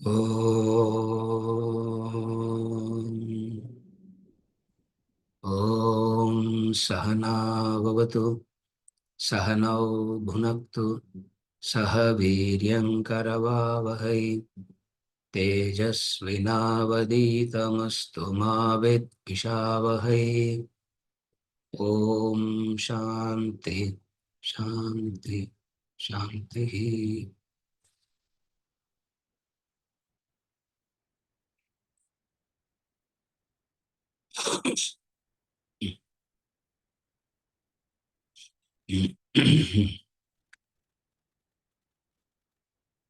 ॐ सहना भवतु सहनौ भुनक्तु सह वीर्यङ्करवावहै तेजस्विनावधीतमस्तु मा विद्विषावहै। ॐ शान्ति शान्ति शान्तिः।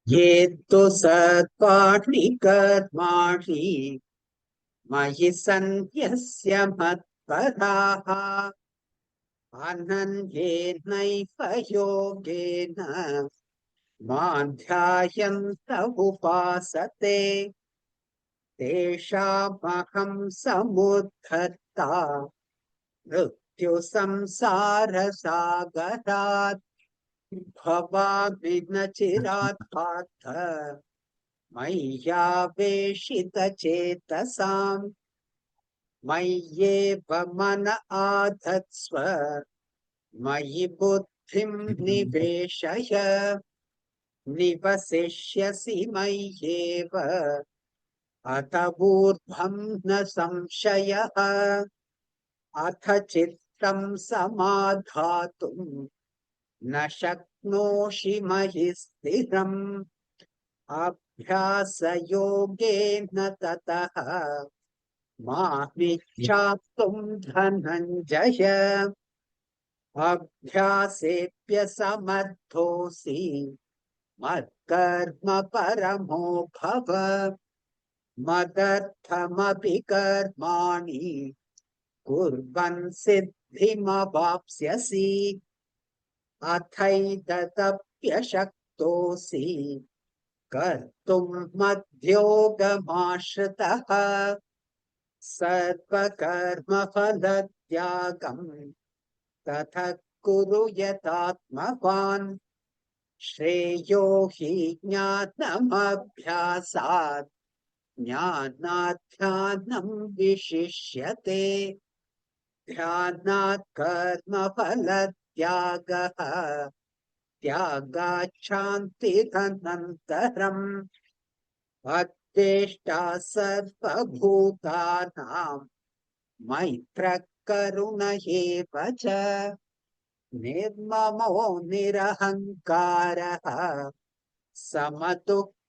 ये तु सत्पाठि कर्माणि मयि सन्न्यस्य मत्पराः अनन्येनैव योगेन मां ध्यायन्त उपासते तेषामहं समुद्धर्ता मृत्युसंसारसागरात् भवामि न चिरात् पार्थ मय्यावेशितचेतसाम् मय्येव मन आधत्स्व मयि बुद्धिं निवेशय निवसिष्यसि मय्येव अत ऊर्ध्वं न संशयः। अथ चित्तं समाधातुं न शक्नोषि मयि स्थिरम् अभ्यासयोगेन ततः मामिच्छाप्तुं धनञ्जय अभ्यासेऽप्यसमर्थोऽसि मत्कर्म परमो भव मदर्थमपि कर्माणि कुर्वन् सिद्धिमवाप्स्यसि अथैतदप्यशक्तोऽसि कर्तुं मद्योगमाश्रितः सर्वकर्मफलत्यागम् ततः कुरु यतात्मवान् श्रेयो हि ज्ञानमभ्यासात् ज्ञानात् ध्यानं विशिष्यते ध्यानात् कर्मफलत्यागः त्यागात् शान्तिरनन्तरम् अद्वेष्टा सर्वभूतानां मैत्रः करुण एव च निर्ममो निरहङ्कारः समदुःखसुखक्षमी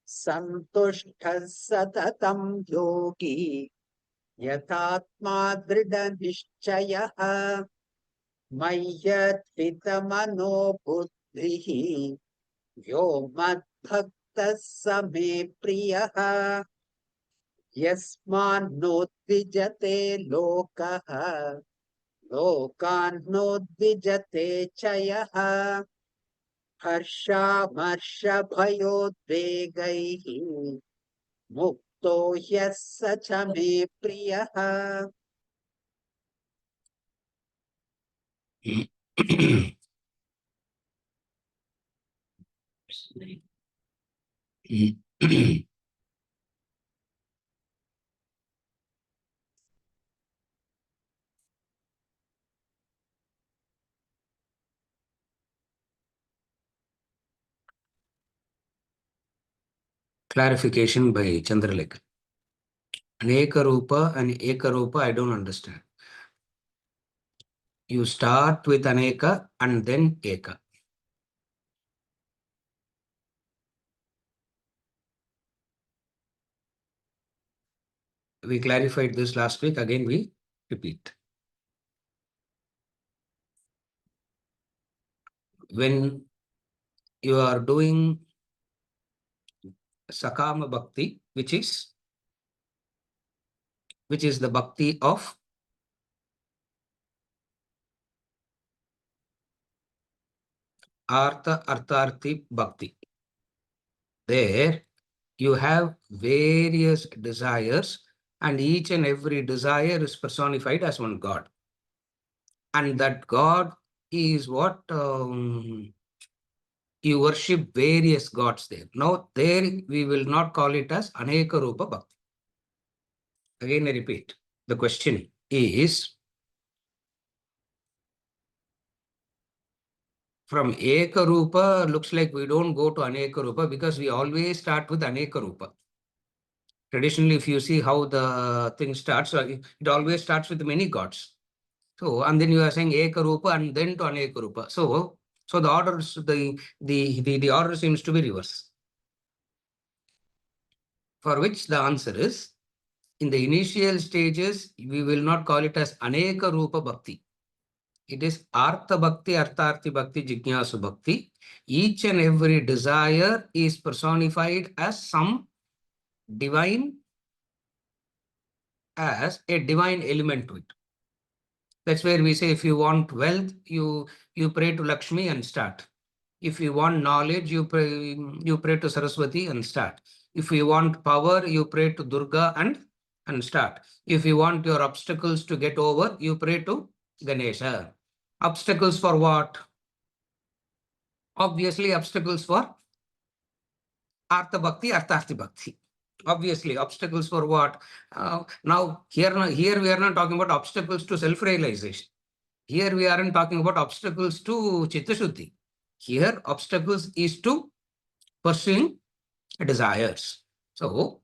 सन्तुष्टः सततं योगी यथात्मा दृढनिश्चयः मय्यर्पितमनो बुद्धिः यो मद्भक्तः स मे प्रियः यस्मान्नोद्विजते लोकः लोकान्नोद्विजते च यः हर्षामर्षभयोद्वेगैः मुक्तो ह्यः स च मे प्रियः। Clarification by Chandralekha. Aneka Rupa and Eka Rupa, I don't understand. You start with Aneka and then Eka. We clarified this last week, again we repeat. When you are doing Sakama Bhakti, which is the Bhakti of Artha Artharthi Bhakti. There you have various desires and each and every desire is personified as one God. And that God is what You worship various gods there. Now, there we will not call it as Aneka Rupa Bhakti. Again, I repeat, the question is, from Eka Rupa, looks like we don't go to Aneka Rupa because we always start with Aneka Rupa. Traditionally, if you see how the thing starts, it always starts with many gods. So, and then you are saying Eka Rupa and then to Aneka Rupa. So the order, the order seems to be reverse. For which the answer is, in the initial stages, we will not call it as Aneka Rupa Bhakti. It is Artha Bhakti, Artharthi Bhakti, Jignasu Bhakti. Each and every desire is personified as some divine, as a divine element to it. That's where we say, if you want wealth, you pray to Lakshmi and start. If you want knowledge, you pray to Saraswati and start. If you want power, you pray to Durga and start. If you want your obstacles to get over, you pray to Ganesha. Obstacles for what? Obviously, obstacles for Artha Bhakti, Artharthi Bhakti. Obviously, obstacles for what? Now, here we are not talking about obstacles to self-realization. Here we aren't talking about obstacles to Chitta Shuddhi. Here, obstacles is to pursuing desires. So,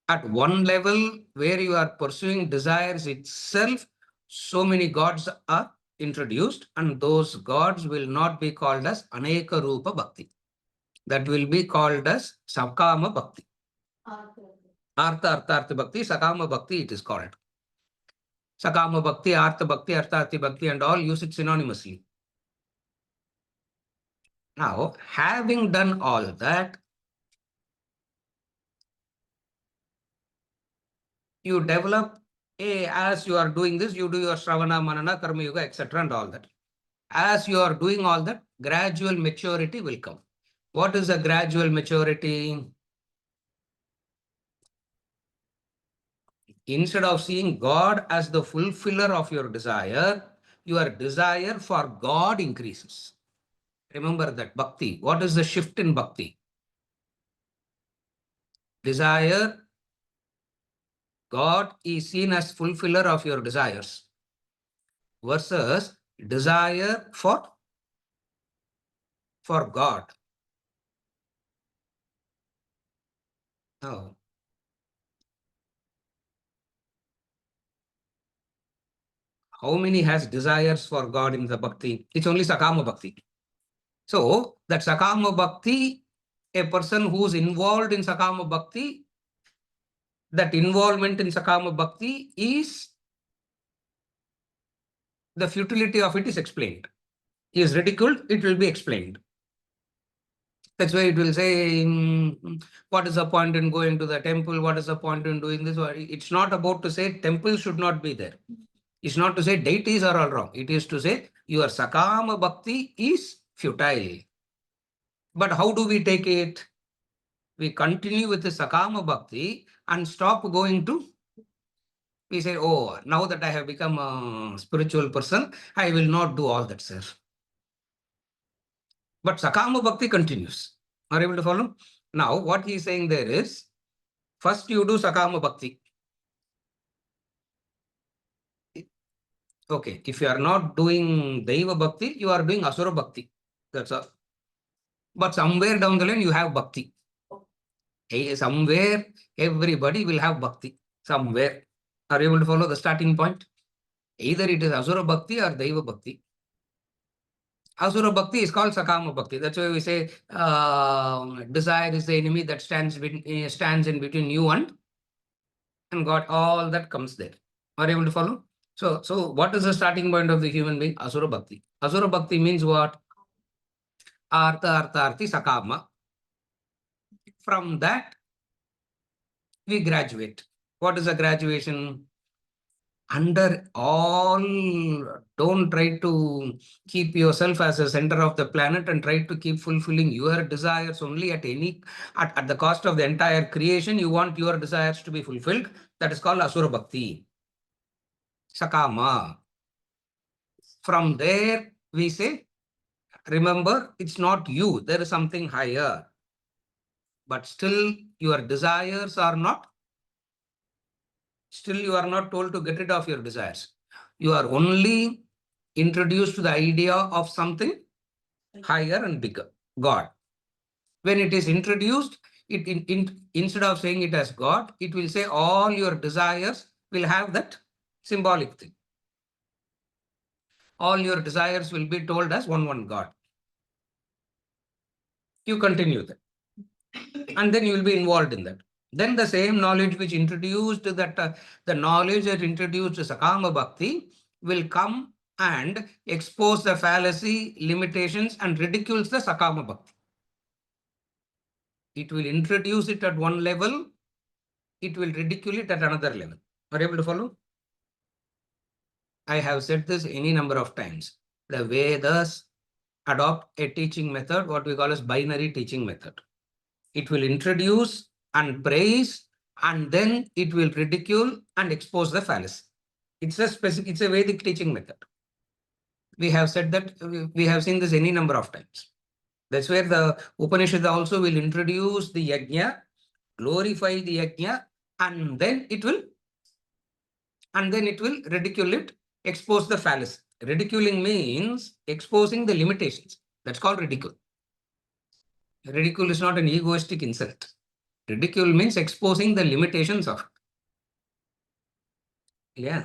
at one level where you are pursuing desires itself, so many gods are introduced, and those gods will not be called as Aneka Rupa Bhakti. That will be called as Sakama Bhakti. Artha Artharthi Bhakti, Sakama Bhakti it is called. Sakama Bhakti, Artha Bhakti, Artharthi Bhakti, and all use it synonymously. Now, having done all that, you develop, as you are doing this, you do your Shravana, Manana, Karma Yoga, etc. and all that. As you are doing all that, gradual maturity will come. What is a gradual maturity? Instead of seeing God as the fulfiller of your desire, your desire for God increases. Remember that bhakti. What is the shift in bhakti? Desire, God is seen as fulfiller of your desires versus desire for God. Now, how many has desires for God in the bhakti? It's only Sakama Bhakti. So, that Sakama Bhakti, a person who's involved in Sakama Bhakti, that involvement in Sakama Bhakti is, the futility of it is explained. He is ridiculed, it will be explained. That's why it will say, what is the point in going to the temple? What is the point in doing this? It's not about to say temple should not be there. It's not to say deities are all wrong. It is to say your Sakama Bhakti is futile. But how do we take it? We continue with the Sakama Bhakti and stop going to, we say, oh, now that I have become a spiritual person, I will not do all that, sir. But Sakama Bhakti continues. Are you able to follow? Now, what he is saying there is, first you do Sakama Bhakti. Okay, if you are not doing Daiva Bhakti, you are doing Asura Bhakti. That's all. But somewhere down the line, you have Bhakti. Hey, somewhere, everybody will have Bhakti. Somewhere. Are you able to follow the starting point? Either it is Asura Bhakti or Daiva Bhakti. Asura Bhakti is called Sakama Bhakti. That's why we say desire is the enemy that stands in between you and God. All that comes there. Are you able to follow? So what is the starting point of the human being? Asura Bhakti. Asura Bhakti means what? Artha, Artharthi, Sakama. From that, we graduate. What is a graduation? Under all, don't try to keep yourself as a center of the planet and try to keep fulfilling your desires only at the cost of the entire creation. You want your desires to be fulfilled. That is called Asura Bhakti. Sakama. From there, we say, remember, it's not you. There is something higher. But still, your desires are not, still you are not told to get rid of your desires. You are only introduced to the idea of something higher and bigger, God. When it is introduced, instead of saying it as God, it will say all your desires will have that symbolic thing. All your desires will be told as one God. You continue that. And then you will be involved in that. Then the same knowledge which introduced that, the knowledge that introduced Sakama Bhakti will come and expose the fallacy, limitations, and ridicules the Sakama Bhakti. It will introduce it at one level, it will ridicule it at another level. Are you able to follow? I have said this any number of times. The Vedas adopt a teaching method, what we call as binary teaching method. It will introduce and praise, and then it will ridicule and expose the fallacy. It's a Vedic teaching method. We have said that, we have seen this any number of times. That's where the Upanishad also will introduce the yajna, glorify the yajna, and then it will ridicule it, expose the fallacy. Ridiculing means exposing the limitations. That's called ridicule. Ridicule is not an egoistic insult. Ridicule means exposing the limitations of it. Yeah.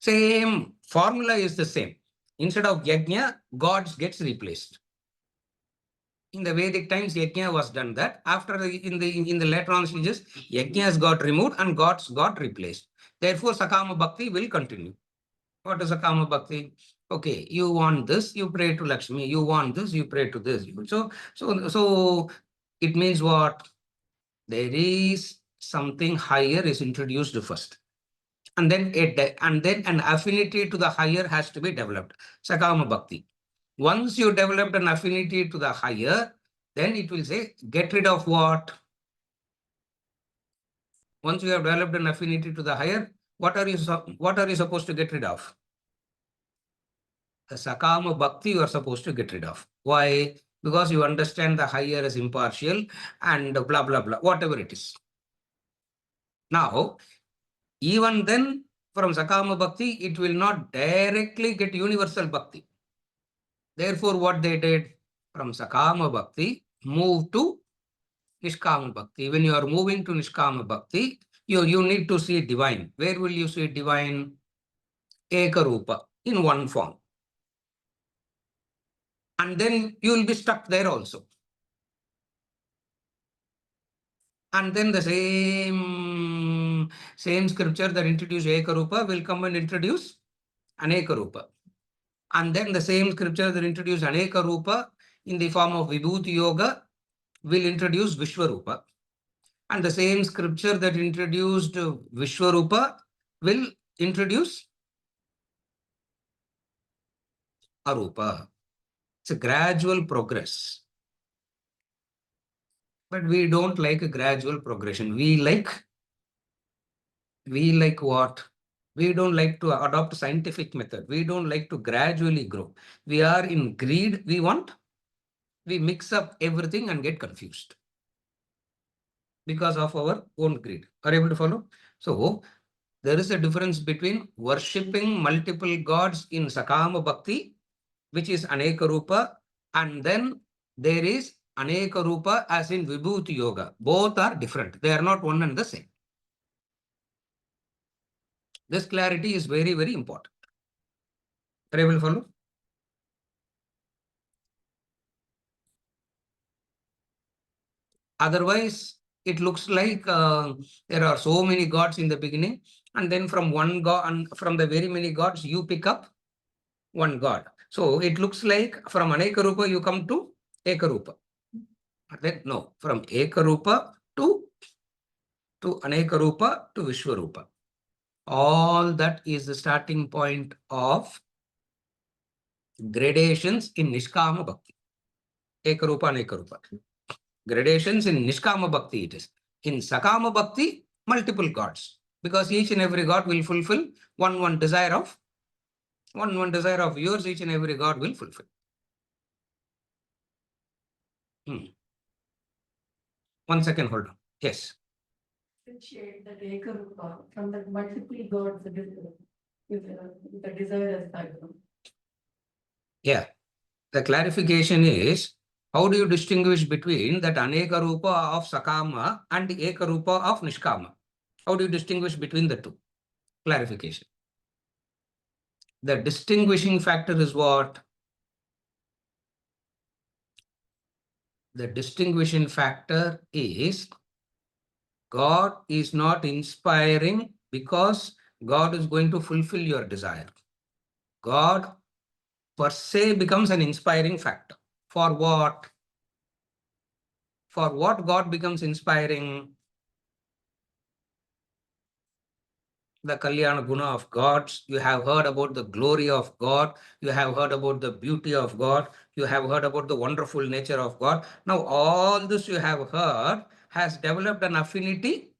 Same formula is the same. Instead of yajna, gods gets replaced. In the Vedic times, yajna was done that. After in the later on stages, yajnas got removed and gods got replaced. Therefore, Sakama Bhakti will continue. What is Sakama Bhakti? Okay, you want this, you pray to Lakshmi. You want this, you pray to this. So it means what? There is something higher is introduced first. And then an affinity to the higher has to be developed. Sakama Bhakti. Once you developed an affinity to the higher, then it will say, get rid of what? Once you have developed an affinity to the higher, what are you supposed to get rid of? The Sakama Bhakti you are supposed to get rid of. Why? Because you understand the higher is impartial and blah, blah, blah, whatever it is. Now, even then, from Sakama Bhakti, it will not directly get universal Bhakti. Therefore, what they did, from Sakama Bhakti, move to Nishkama Bhakti. When you are moving to Nishkama Bhakti, you need to see divine. Where will you see divine? Ekarupa, in one form. And then you will be stuck there also. And then the same scripture that introduced Ekarupa will come and introduce Anekarupa. And then the same scripture that introduced Anekarupa in the form of Vibhuti Yoga will introduce Vishwarupa. And the same scripture that introduced Vishwarupa will introduce Arupa. It's a gradual progress. But we don't like a gradual progression. We like what? We don't like to adopt a scientific method. We don't like to gradually grow. We are in greed. We mix up everything and get confused because of our own greed. Are you able to follow? So there is a difference between worshipping multiple gods in Sakama Bhakti, which is Aneka Rupa, and then there is Aneka Rupa as in Vibhuti Yoga. Both are different. They are not one and the same. This clarity is very, very important. Are you able to follow? Otherwise, it looks like there are so many gods in the beginning, and then from one god and from the very many gods, you pick up one god. So it looks like from Anekarupa, you come to Ekarupa. Then, no, from Ekarupa to Anekarupa to Vishwarupa. All that is the starting point of gradations in Nishkama Bhakti. Ekarupa, Anekarupa. Gradations in Nishkama Bhakti it is. In Sakama Bhakti, multiple gods. Because each and every god will fulfill one desire of yours, each and every god will fulfill. 1 second, hold on. Yes. Differentiate the Ekarupa from the multiple gods with the desire as background. Yeah. The clarification is, how do you distinguish between that Aneka Rupa of Sakama and the Eka Rupa of Nishkama? How do you distinguish between the two? Clarification. The distinguishing factor is what? The distinguishing factor is God is not inspiring because God is going to fulfill your desire. God per se becomes an inspiring factor. For what? For what God becomes inspiring? The Kalyana Guna of gods. You have heard about the glory of God. You have heard about the beauty of God. You have heard about the wonderful nature of God. Now, all this you have heard has developed an affinity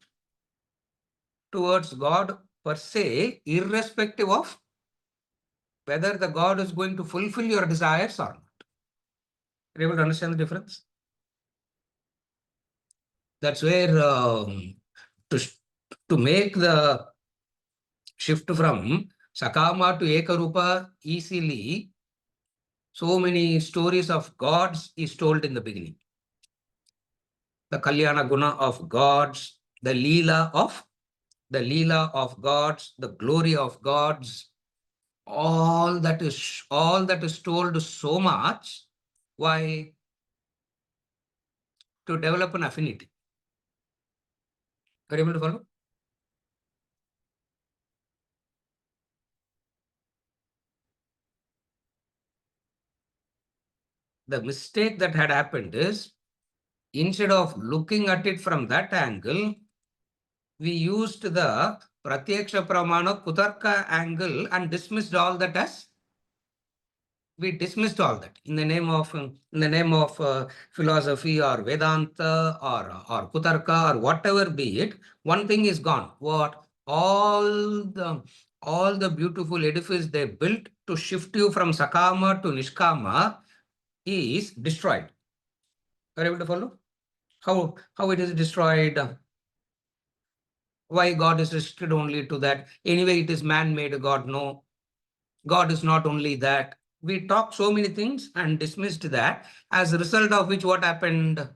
towards God per se, irrespective of whether the God is going to fulfill your desires or not. Are you able to understand the difference? That's where to make the shift from Sakama to Ekarupa easily, so many stories of gods is told in the beginning. The Kalyana Guna of gods, the Leela of gods, the glory of gods, all that is told so much. Why? To develop an affinity. Are you able to follow? The mistake that had happened is, instead of looking at it from that angle, we used the Pratyaksha Pramana Kutarka angle and dismissed all that as, we dismissed all that in the name of philosophy or Vedanta or Kutarka or whatever be it. One thing is gone. What? All the beautiful edifice they built to shift you from Sakama to Nishkama is destroyed. Are you able to follow? How it is destroyed? Why God is restricted only to that? Anyway, it is man-made God. No, God is not only that. We talked so many things and dismissed that, as a result of which what happened?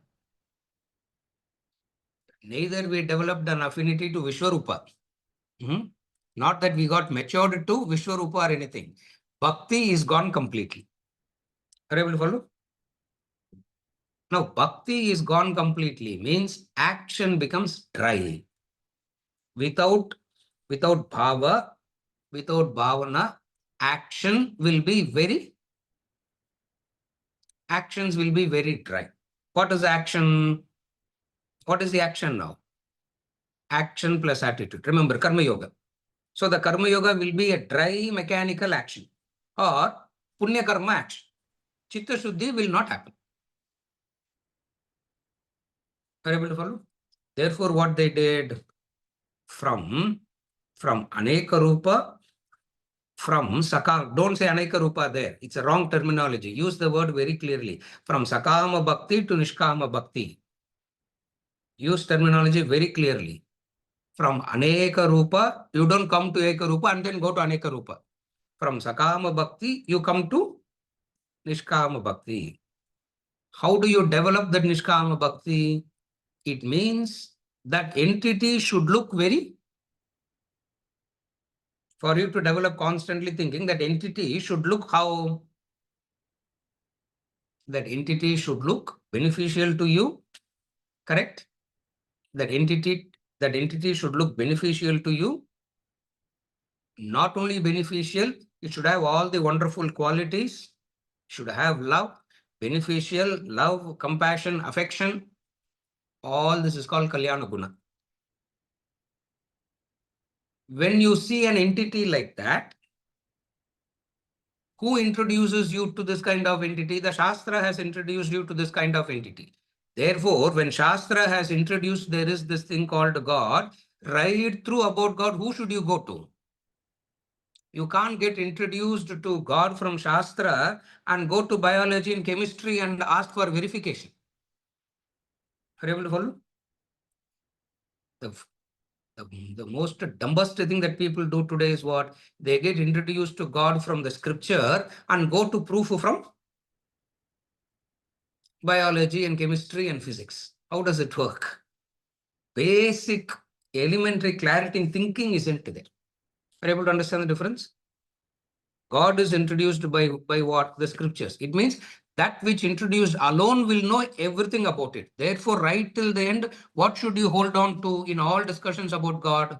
Neither we developed an affinity to Vishwarupa. Not that we got matured to Vishwarupa or anything. Bhakti is gone completely. Are you able to follow? Now, bhakti is gone completely means action becomes dry. Without bhava, without bhavana, actions will be very dry. What is action? What is the action now? Action plus attitude. Remember, Karma Yoga. So the Karma Yoga will be a dry mechanical action or Punya Karma action. Chitta Shuddhi will not happen. Are you able to follow? Therefore, what they did from Aneka Rupa, from Sakama, don't say Aneka Rupa there. It's a wrong terminology. Use the word very clearly. From Sakama Bhakti to Nishkama Bhakti. Use terminology very clearly. From Aneka Rupa, you don't come to Eka Rupa and then go to Aneka Rupa. From Sakama Bhakti, you come to Nishkama Bhakti. How do you develop that Nishkama Bhakti? It means that entity should look very, for you to develop constantly thinking, that entity should look how? That entity should look beneficial to you, correct? That entity should look beneficial to you. Not only beneficial, it should have all the wonderful qualities, should have love, beneficial, love, compassion, affection. All this is called Kalyana Guna. When you see an entity like that, who introduces you to this kind of entity? The Shastra has introduced you to this kind of entity. Therefore, when Shastra has introduced there is this thing called God, right through about God, who should you go to? You can't get introduced to God from Shastra and go to biology and chemistry and ask for verification. Are you able to follow? The most dumbest thing that people do today is what? They get introduced to God from the scripture and go to proof from biology and chemistry and physics. How does it work? Basic elementary clarity in thinking isn't there. Are you able to understand the difference? God is introduced by what? The scriptures. It means that which introduced alone will know everything about it. Therefore, right till the end, what should you hold on to in all discussions about God?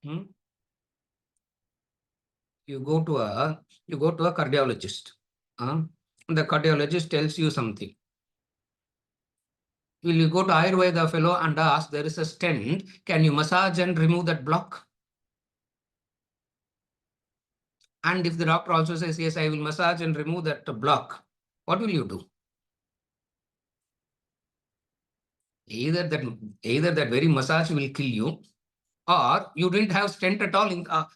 You go to a cardiologist. The cardiologist tells you something. Will you go to Ayurveda fellow and ask, there is a stent, can you massage and remove that block? And if the doctor also says, yes, I will massage and remove that block, what will you do? Either that very massage will kill you, or you didn't have stent at all,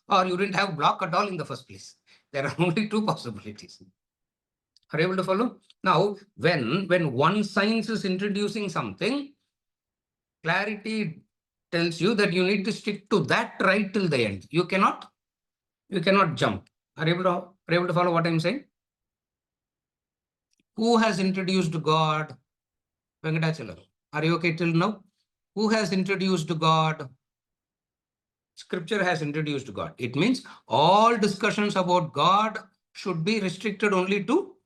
or you didn't have block at all in the first place. There are only two possibilities. Are you able to follow? Now, when one science is introducing something, clarity tells you that you need to stick to that right till the end. You cannot jump. Are you able to follow what I'm saying? Who has introduced God? Venkatachalam. Are you okay till now? Who has introduced God? Scripture has introduced God. It means all discussions about God should be restricted only to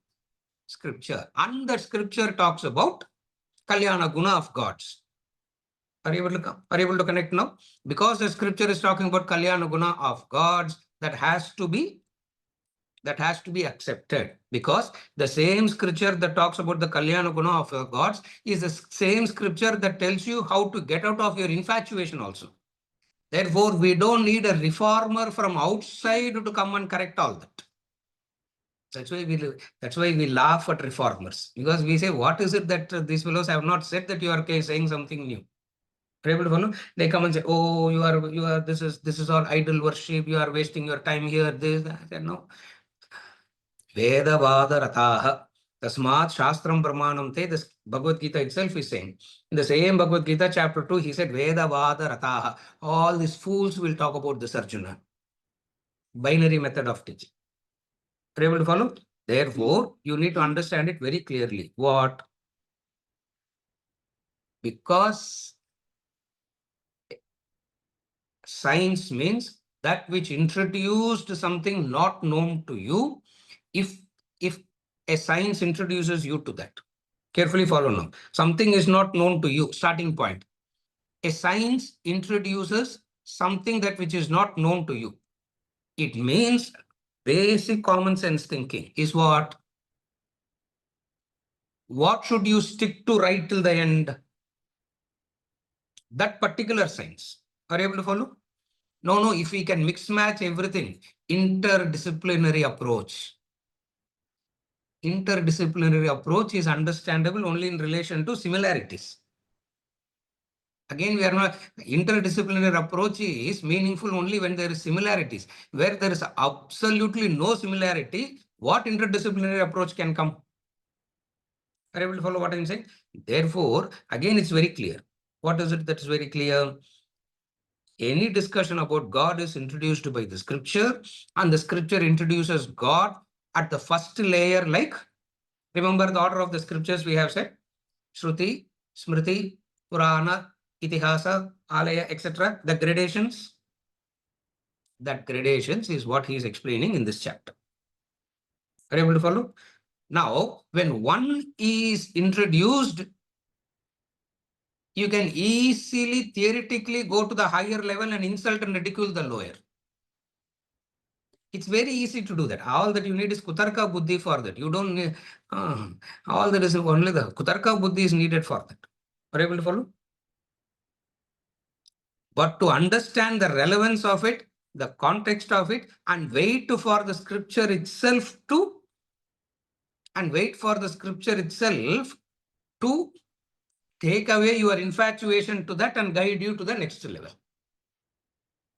Scripture. And that Scripture talks about Kalyana Guna of gods. Are you able to connect now? Because the Scripture is talking about Kalyana Guna of gods, that has to be accepted, because the same scripture that talks about the Kalyana Guna of gods is the same scripture that tells you how to get out of your infatuation also. Therefore, we don't need a reformer from outside to come and correct all that. That's why we laugh at reformers, because we say, what is it that these fellows have not said that you are saying something new? Able to follow? They come and say, oh, you are this is all idol worship, you are wasting your time here, this, that. I said, no. Veda Rataha. Tasmat Shastram Pramanam Te. This Bhagavad Gita itself is saying. In the same Bhagavad Gita, chapter 2, he said, Veda Rataha. All these fools will talk about this Arjuna. Binary method of teaching. Are you able to follow? Therefore, you need to understand it very clearly. What? Because science means that which introduced something not known to you. If a science introduces you to that, carefully follow now. Something is not known to you, starting point. A science introduces something that which is not known to you. It means basic common sense thinking is what? What should you stick to right till the end? That particular science. Are you able to follow? No, if we can mix match everything, interdisciplinary approach. Interdisciplinary approach is understandable only in relation to similarities. Again, we are not, interdisciplinary approach is meaningful only when there is similarities. Where there is absolutely no similarity, what interdisciplinary approach can come? Are you able to follow what I'm saying? Therefore, again, it's very clear. What is it that is very clear? Any discussion about God is introduced by the scripture, and the scripture introduces God at the first layer, like, remember the order of the scriptures we have said? Shruti, Smriti, Purana, Itihasa, Alaya, etc. The gradations. That gradations is what he is explaining in this chapter. Are you able to follow? Now, when one is introduced, you can easily, theoretically go to the higher level and insult and ridicule the lower. It's very easy to do that. All that you need is Kutarka Buddhi for that. You don't need, all that is only the Kutarka Buddhi is needed for that. Are you able to follow? But to understand the relevance of it, the context of it, and wait for the scripture itself to take away your infatuation to that and guide you to the next level.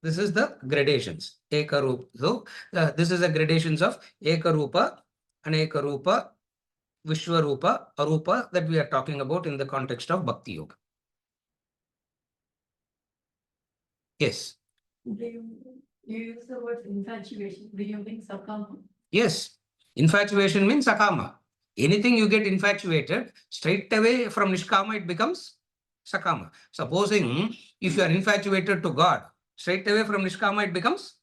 This is the gradations. Ekarupa. So this is the gradations of Ekarupa, Anekarupa, Vishwarupa, Arupa that we are talking about in the context of Bhakti Yoga. Yes. You use the word infatuation. Do you mean sakama? Yes. Infatuation means sakama. Anything you get infatuated, straight away from nishkama, it becomes sakama. Supposing if you are infatuated to God, straight away from nishkama, it becomes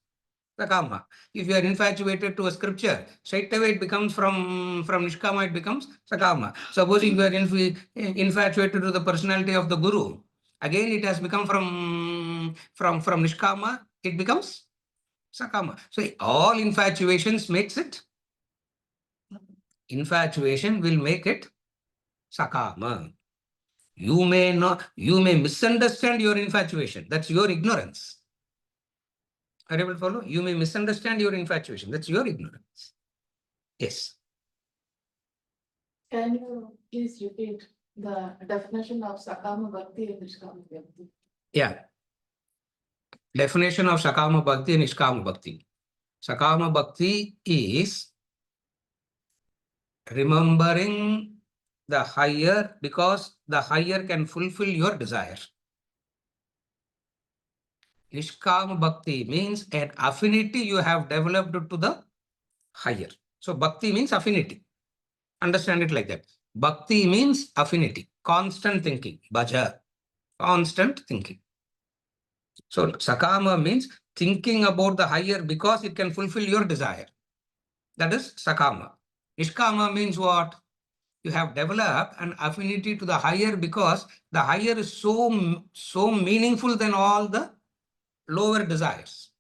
sakama. If you are infatuated to a scripture, straight away it becomes from nishkama, it becomes sakama. Supposing you are infatuated to the personality of the guru, again it has become from nishkama, it becomes sakama. So all infatuations makes it. Infatuation will make it sakama. You may misunderstand your infatuation. That's your ignorance. Are you able to follow? You may misunderstand your infatuation. That's your ignorance. Yes. Can you please repeat the definition of sakama bhakti and nishkama bhakti? Yeah. Definition of sakama bhakti and nishkama bhakti. Sakama bhakti is remembering the higher because the higher can fulfill your desire. Nishkama bhakti means an affinity you have developed to the higher. So bhakti means affinity. Understand it like that. Bhakti means affinity, constant thinking, bhaja, constant thinking. So sakama means thinking about the higher because it can fulfill your desire. That is sakama. Nishkama means what? You have developed an affinity to the higher because the higher is so meaningful than all the lower desires.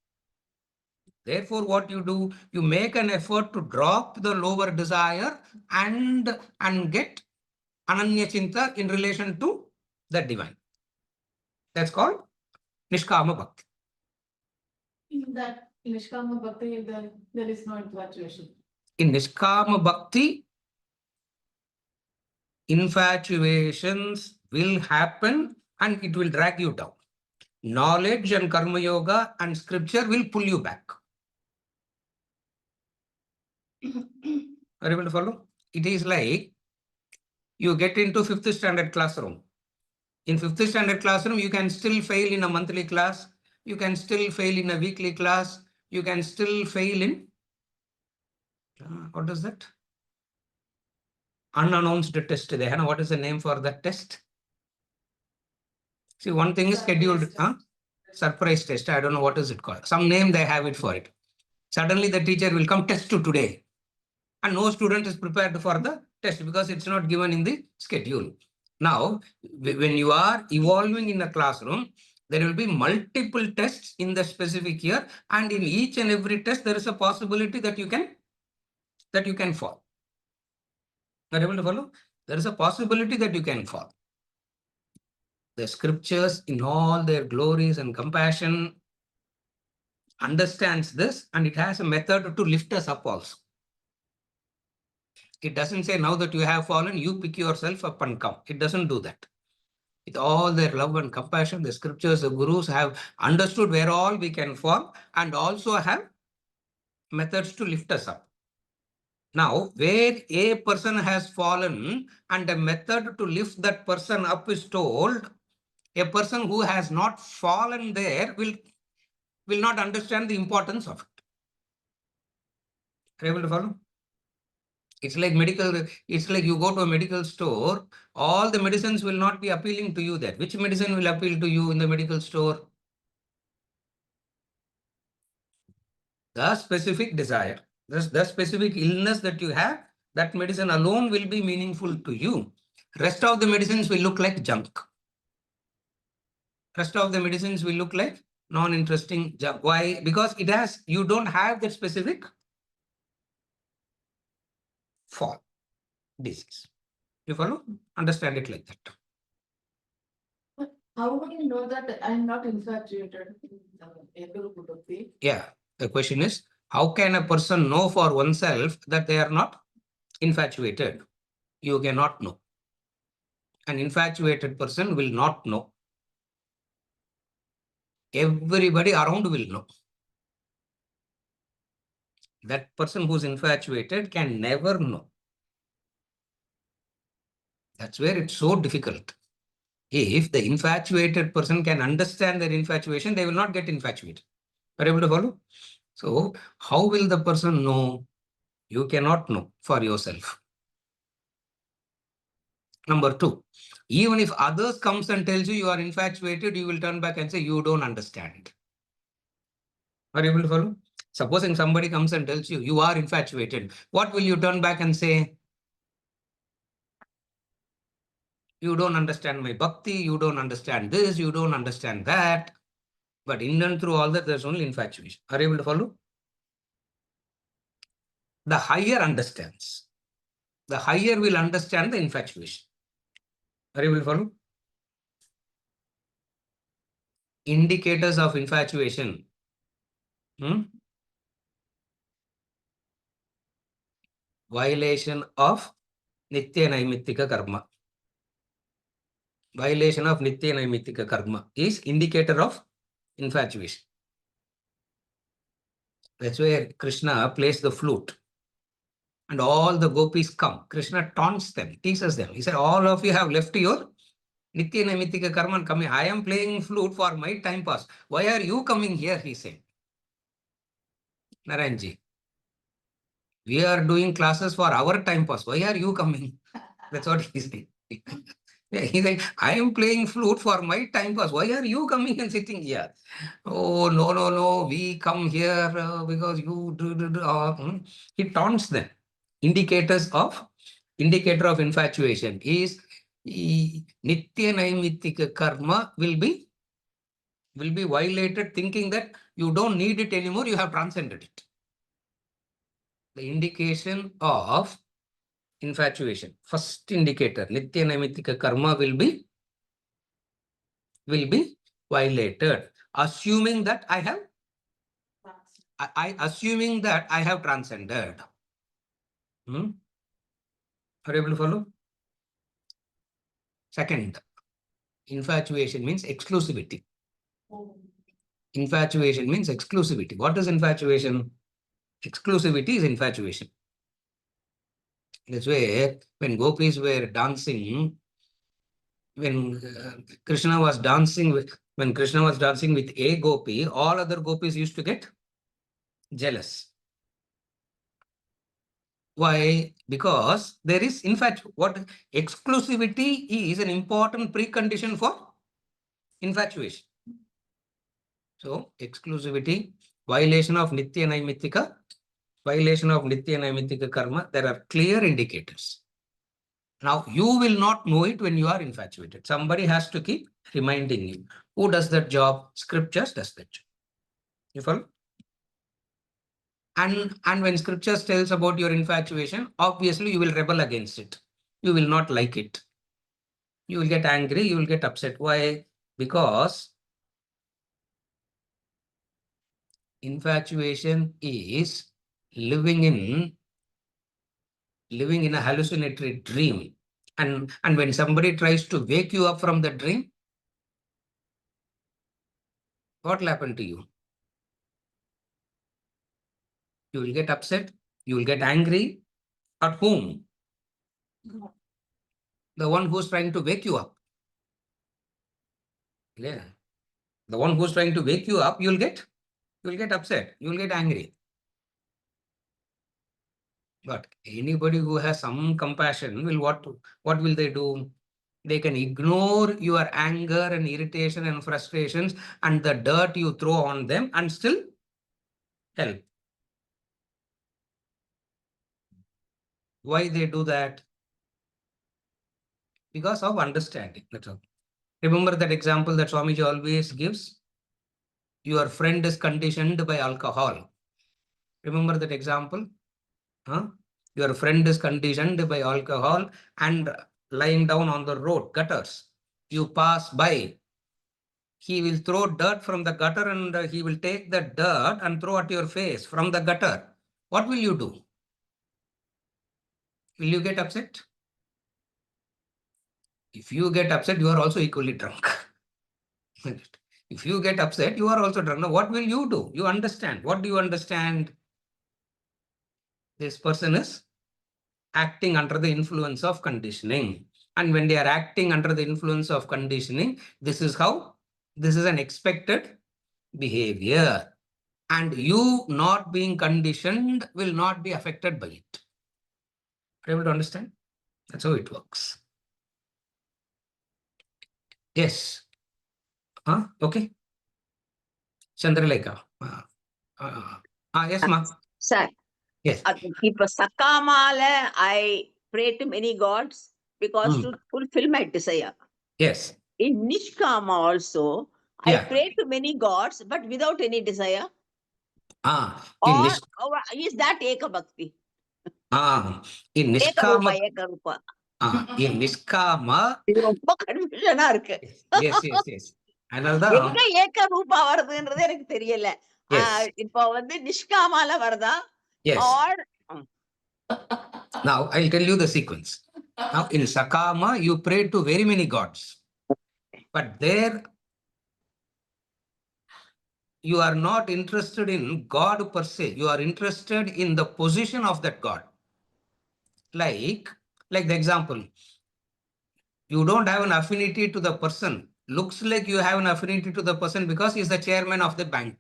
Therefore, what you do, you make an effort to drop the lower desire and get ananya chinta in relation to the divine. That's called nishkama bhakti. In that nishkama bhakti, there is no infatuation. In nishkama bhakti, infatuations will happen and it will drag you down. Knowledge and karma yoga and scripture will pull you back. Are you able to follow? It is like you get into 5th standard classroom. In 5th standard classroom, you can still fail in a monthly class. You can still fail in a weekly class. You can still fail in, what is that? Unannounced test. What is the name for that test? See, one thing is scheduled, surprise test. I don't know what is it called. Some name they have it for it. Suddenly the teacher will come test to today. And no student is prepared for the test because it's not given in the schedule. Now, when you are evolving in a classroom, there will be multiple tests in the specific year. And in each and every test, there is a possibility that you can fall. Are you able to follow? There is a possibility that you can fall. The scriptures in all their glories and compassion understands this, and it has a method to lift us up also. It doesn't say now that you have fallen, you pick yourself up and come. It doesn't do that. With all their love and compassion, the scriptures, the gurus have understood where all we can fall and also have methods to lift us up. Now, where a person has fallen and a method to lift that person up is told, a person who has not fallen there will not understand the importance of it. Are you able to follow? It's like it's like you go to a medical store, all the medicines will not be appealing to you there. Which medicine will appeal to you in the medical store? The specific desire, the specific illness that you have, that medicine alone will be meaningful to you. Rest of the medicines will look like junk. Rest of the medicines will look like non-interesting junk. Why? Because you don't have that specific fall disease. You follow? Understand it like that. How would you know that I'm not infatuated in Ekuru Bhakti? Yeah. The question is, how can a person know for oneself that they are not infatuated? You cannot know. An infatuated person will not know. Everybody around will know. That person who's infatuated can never know. That's where it's so difficult. If the infatuated person can understand their infatuation, they will not get infatuated. Are you able to follow? So how will the person know? You cannot know for yourself. Number two, even if others comes and tells you are infatuated, you will turn back and say, you don't understand. Are you able to follow? Supposing somebody comes and tells you, you are infatuated, what will you turn back and say? You don't understand my bhakti, you don't understand this, you don't understand that. But in and through all that, there's only infatuation. Are you able to follow? The higher understands. The higher will understand the infatuation. Are you able to follow? Indicators of infatuation. Violation of Nitya Naimittika Karma. Violation of Nitya Naimittika Karma is indicator of infatuation. That's where Krishna plays the flute. And all the gopis come. Krishna taunts them, teases them. He said, all of you have left your Nitya Naimittika Karma and coming. I am playing flute for my time pass. Why are you coming here? He said. Naranji, we are doing classes for our time pass. Why are you coming? That's what he said. He's like, I am playing flute for my time pass. Why are you coming and sitting here? Oh, no. We come here because you do. He taunts them. Indicator of infatuation is Nitya Naimittika Karma will be violated, thinking that you don't need it anymore, you have transcended it. The indication of infatuation, first indicator, Nitya Naimittika Karma will be violated, assuming that I assuming that I have transcended. Are you able to follow? Second, infatuation means exclusivity. Infatuation means exclusivity. What is infatuation? Exclusivity is infatuation. That's why when gopis were dancing, when Krishna was dancing with a gopi, all other gopis used to get jealous. Why? Because there is, in fact, what exclusivity is an important precondition for infatuation. So, exclusivity, violation of Nitya Naimittika Karma, there are clear indicators. Now, you will not know it when you are infatuated. Somebody has to keep reminding you. Who does that job? Scriptures does that job. You follow? And when scriptures tells about your infatuation, obviously you will rebel against it. You will not like it. You will get angry, you will get upset. Why? Because infatuation is living in a hallucinatory dream. And when somebody tries to wake you up from the dream, what will happen to you? You will get upset, you will get angry. At whom? The one who's trying to wake you up. Yeah. The one who's trying to wake you up, you'll get upset, you'll get angry. But anybody who has some compassion will what will they do? They can ignore your anger and irritation and frustrations and the dirt you throw on them and still help. Why they do that? Because of understanding. That's all. Remember that example that Swamiji always gives? Your friend is conditioned by alcohol. Remember that example? Huh? Your friend is conditioned by alcohol and lying down on the road, gutters. You pass by. He will throw dirt from the gutter and he will take the dirt and throw at your face from the gutter. What will you do? Will you get upset? If you get upset, you are also equally drunk. If you get upset, you are also drunk. Now, what will you do? You understand. What do you understand? This person is acting under the influence of conditioning. And when they are acting under the influence of conditioning, this is an expected behavior. And you not being conditioned will not be affected by it. Are you able to understand? That's how it works. Yes. Okay. Chandralekha. Yes, ma. Sir, Yes. இப்ப சக்காமால I pray to many gods because to fulfill my desire. Yes. In Nishkama also, Yeah. I pray to many gods, but without any desire. In Or Nish, is that Eka Bhakti? in Eka Niskama, Rupa, Eka Rupa. in Niskama, இது ரொம்ப கன்ஃபியூஷனா இருக்கு. yes. Another, எங்க ஏக்க ரூபா வருதுன்றது எனக்கு தெரியல. yes, இப்போ வந்து நிஷ்காமால வருதா? yes. Or Now I'll tell you the sequence. Now in Sakama, you pray to very many gods, but there you are not interested in God per se. You are interested in the position of that God. Like the example, you don't have an affinity to the person. Looks like you have an affinity to the person because he's the chairman of the bank.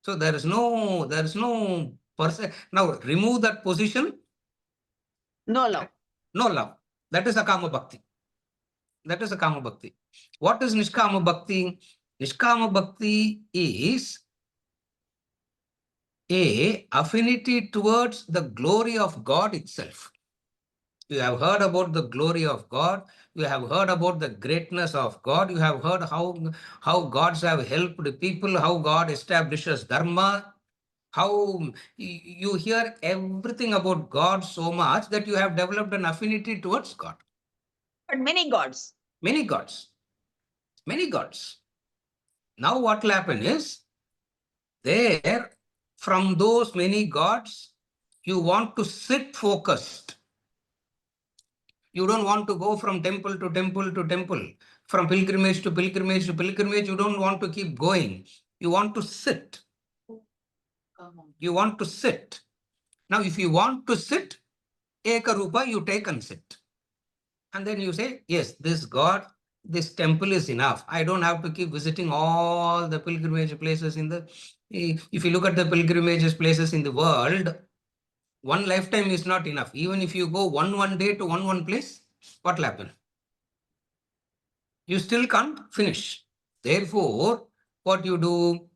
So there is no person. Now remove that position. no love. No love. That is a Kama Bhakti. That is a Kama Bhakti. What is Nishkama Bhakti? Nishkama Bhakti is a affinity towards the glory of God itself. You have heard about the glory of God. You have heard about the greatness of God. You have heard how gods have helped people, how God establishes dharma, how you hear everything about God so much that you have developed an affinity towards God. But many gods. Many gods. Many gods. Now what will happen is, there, from those many gods, you want to sit focused. You don't want to go from temple to temple to temple, from pilgrimage to pilgrimage to pilgrimage. You don't want to keep going. You want to sit. You want to sit. Now, if you want to sit, Eka Rupa, you take and sit. And then you say, yes, this God, this temple is enough. I don't have to keep visiting all the pilgrimage places in the... If you look at the pilgrimages places in the world, one lifetime is not enough. Even if you go one day to one place, what will happen? You still can't finish. Therefore, what you do,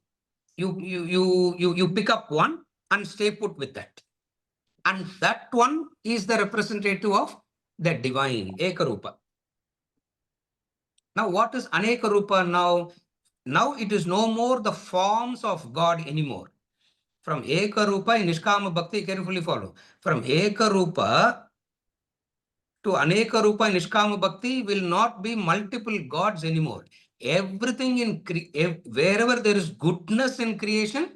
you pick up one and stay put with that. And that one is the representative of the divine, Eka Rupa. Now, what is Aneka Rupa now? Now it is no more the forms of God anymore. From Eka Rupa in Nishkama Bhakti, carefully follow. From Eka Rupa to Aneka Rupa in Nishkama Bhakti will not be multiple gods anymore. Everything wherever there is goodness in creation,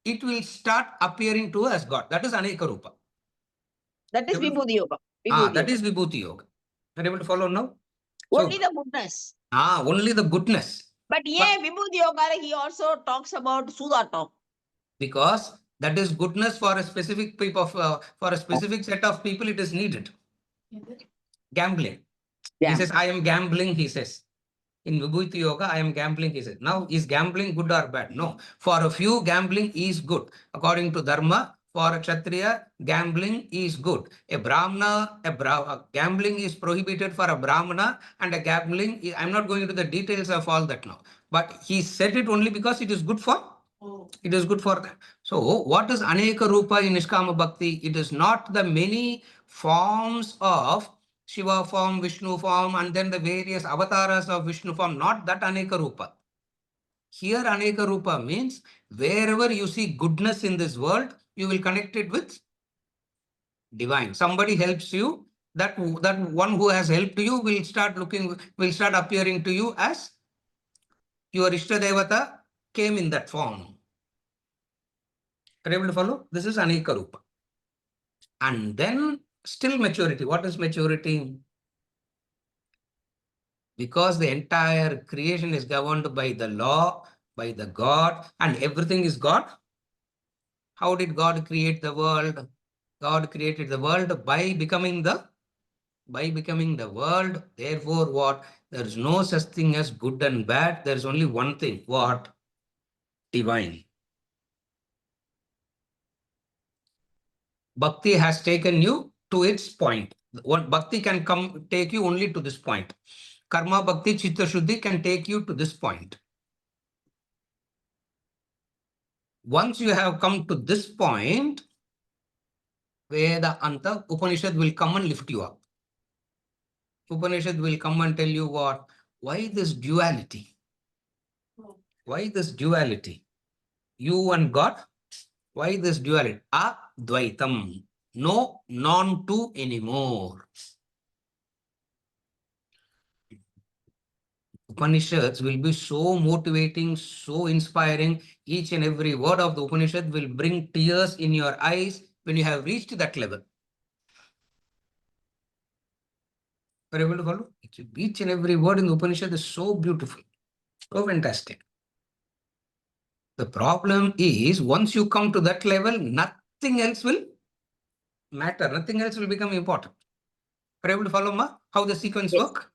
it will start appearing to us God. That is Aneka Rupa. That is Vibhuti Yoga. That is Vibhuti Yoga. Are you able to follow now? Only the goodness. Only the goodness. But yeah, Vibhuti Yoga, he also talks about Sudha talk. Because that is goodness for a specific people, for a specific set of people, it is needed. Gambling. Yeah. He says, I am gambling, he says. In Vibhuti Yoga, I am gambling, he says. Now, is gambling good or bad? No. For a few, gambling is good. According to Dharma, for a Kshatriya, gambling is good. A Brahmana, gambling is prohibited for a Brahmana, and a gambling, I'm not going into the details of all that now. But he said it only because it is good for... It is good for them. So, what is Aneka Rupa in Nishkama Bhakti? It is not the many forms of Shiva form, Vishnu form, and then the various avatars of Vishnu form. Not that Aneka Rupa. Here, Aneka Rupa means wherever you see goodness in this world, you will connect it with divine. Somebody helps you, that one who has helped you will start appearing to you as your Ishta Devata came in that form. Are you able to follow? This is Aneka Rupa. And then still maturity. What is maturity? Because the entire creation is governed by the law, by the God, and everything is God. How did God create the world? God created the world by becoming the by becoming the world. Therefore, what? There is no such thing as good and bad. There is only one thing. What? Divine. Bhakti has taken you to its point. What Bhakti can take you only to this point. Karma Bhakti Chitta Shuddhi can take you to this point. Once you have come to this point, Veda Anta, Upanishad will come and lift you up. Upanishad will come and tell you what? Why this duality? Why this duality? You and God? Why this duality? Advaitam. No non-two anymore. Upanishads will be so motivating, so inspiring. Each and every word of the Upanishad will bring tears in your eyes when you have reached that level. Are you able to follow? Each and every word in the Upanishad is so beautiful, so fantastic. The problem is, once you come to that level, nothing else will matter. Nothing else will become important. Are you able to follow, Ma? How the sequence Yes. work?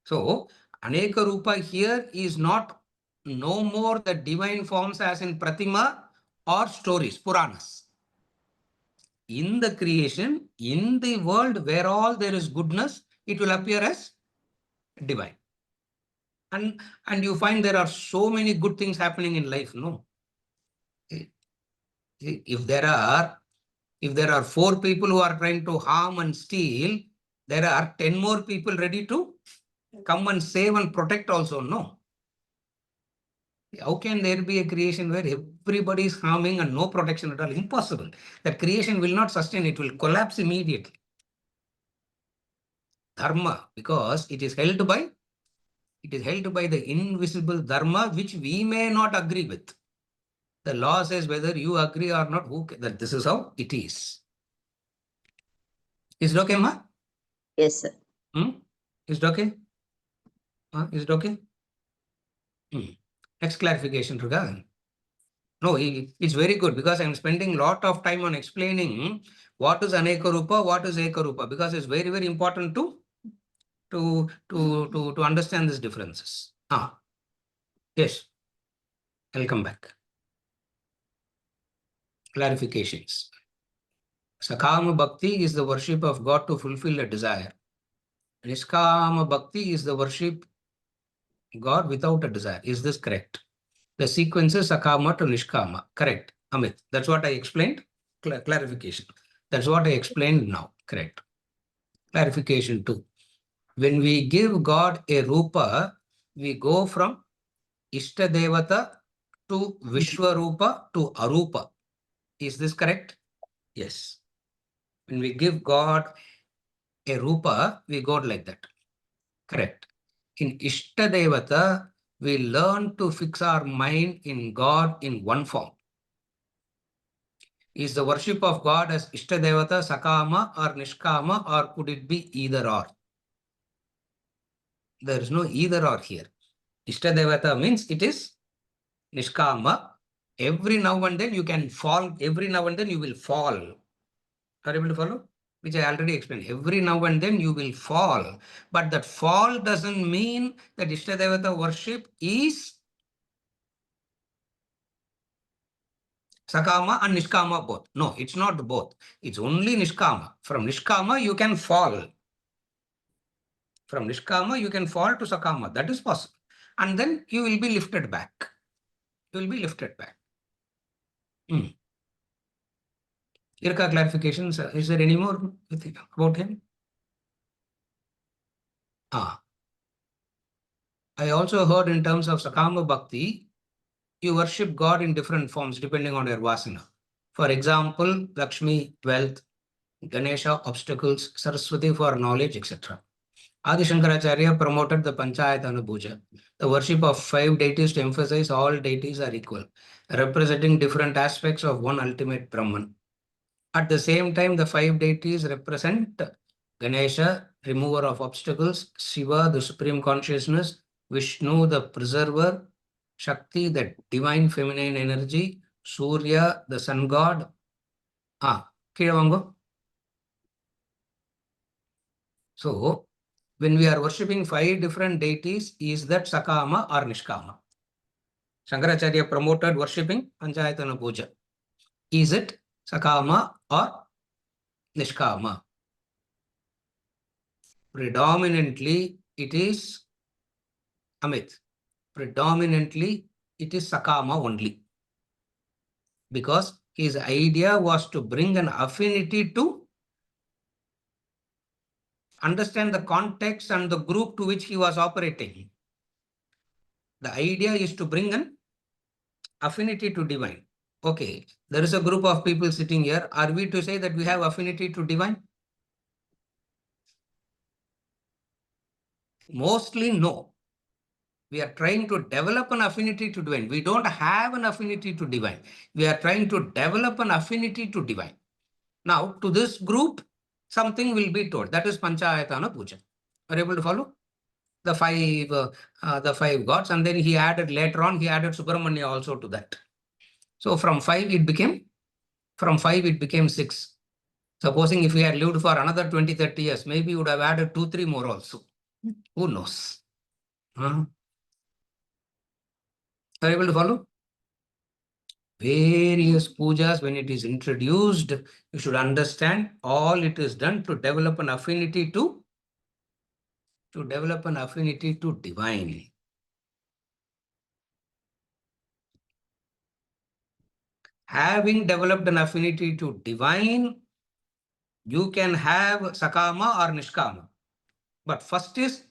So, Aneka Rupa here is not no more the divine forms as in Pratima or stories, Puranas. In the creation, in the world where all there is goodness, it will appear as divine. And you find there are so many good things happening in life, no? If there are 4 people who are trying to harm and steal, there are 10 more people ready to come and save and protect also, no? How can there be a creation where everybody is harming and no protection at all? Impossible. That creation will not sustain, it will collapse immediately. Dharma, because it is held by the invisible dharma, which we may not agree with. The law says whether you agree or not, that this is how it is. Is it okay, Ma? Yes, sir. Is it okay? Is it okay? Next clarification, Ruga. No, it's very good because I'm spending a lot of time on explaining what is Aneka Rupa, what is Eka Rupa, because it's very, very important to understand these differences. Yes, I'll come back. Clarifications. Sakama Bhakti is the worship of God to fulfill a desire. Niskama Bhakti is the worship God without a desire. Is this correct? The sequence is Sakama to Nishkama. Correct. Amit, that's what I explained. Clarification. That's what I explained now. Correct. Clarification 2. When we give God a Rupa, we go from Ishtadevata to Vishwarupa to Arupa. Is this correct? Yes. When we give God a Rupa, we go like that. Correct. In Ishtadevata, we learn to fix our mind in God in one form. Is the worship of God as Ishtadevata, Sakama or Nishkama, or could it be either or? There is no either or here. Ishtadevata means it is Nishkama. Every now and then you can fall. Every now and then you will fall. Are you able to follow? Which I already explained. Every now and then you will fall. But that fall doesn't mean that Ishtadevata worship is Sakama and Nishkama both. No, it's not both. It's only Nishkama. From Nishkama, you can fall. From Nishkama, you can fall to Sakama. That is possible. And then you will be lifted back. You will be lifted back. Irka clarifications. Is there any more about him? I also heard in terms of Sakama Bhakti, you worship God in different forms depending on your vasana. For example, Lakshmi, wealth, Ganesha, obstacles, Saraswati for knowledge, etc. Adi Shankaracharya promoted the Panchayatana Puja, the worship of 5 deities to emphasize all deities are equal, representing different aspects of one ultimate Brahman. At the same time, the 5 deities represent Ganesha, remover of obstacles, Shiva, the supreme consciousness, Vishnu, the preserver, Shakti, the divine feminine energy, Surya, the sun god. Kiravango. So, when we are worshipping 5 different deities, is that Sakama or Nishkama? Shankaracharya promoted worshipping Panchayatana Puja. Is it Sakama or Nishkama? Predominantly, it is Amit. Predominantly, it is Sakama only. Because his idea was to bring an affinity to understand the context and the group to which he was operating. The idea is to bring an affinity to divine. Okay, there is a group of people sitting here. Are we to say that we have affinity to divine? Mostly no. We are trying to develop an affinity to divine. We don't have an affinity to divine. We are trying to develop an affinity to divine. Now, to this group, something will be told. That is Panchayatana Puja. Are you able to follow? The five gods, and then he added later on, he added Subramanya also to that. So from 5 it became 6. Supposing if we had lived for another 20, 30 years, maybe we would have added 2, 3 more also. Who knows? Are you able to follow? Various pujas, when it is introduced, you should understand all it is done to develop an affinity to divine. Having developed an affinity to divine, you can have Sakama or Nishkama. But first is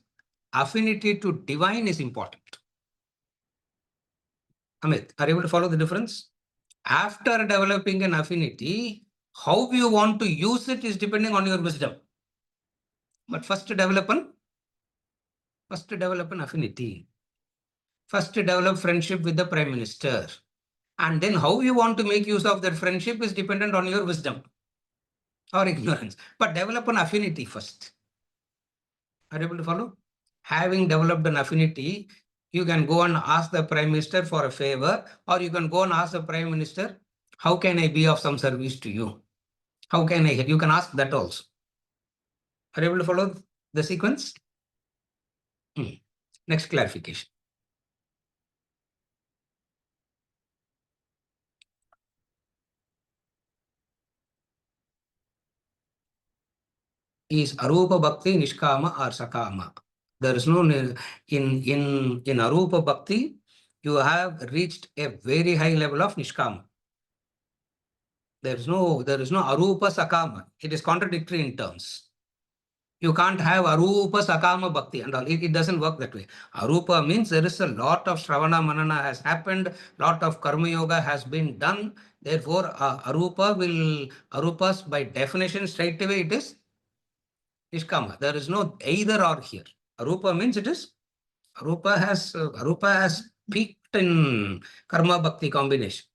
affinity to divine is important. Amit, are you able to follow the difference? After developing an affinity, how you want to use it is depending on your wisdom. But first develop an affinity. First develop friendship with the Prime Minister. And then how you want to make use of that friendship is dependent on your wisdom or ignorance. But develop an affinity first. Are you able to follow? Having developed an affinity, you can go and ask the Prime Minister for a favor, or you can go and ask the Prime Minister, how can I be of some service to you? How can I help? You can ask that also. Are you able to follow the sequence? Next clarification. Is Arupa Bhakti Nishkama or Sakama? There is no in Arupa Bhakti, you have reached a very high level of Nishkama. There is no Arupa Sakama. It is contradictory in terms. You can't have Arupa Sakama Bhakti and all. It doesn't work that way. Arupa means there is a lot of Shravana Manana has happened, lot of Karma Yoga has been done. Therefore, Arupas by definition straight away it is Nishkama. There is no either or here. Arupa means it is, Arupa has peaked in Karma Bhakti combination.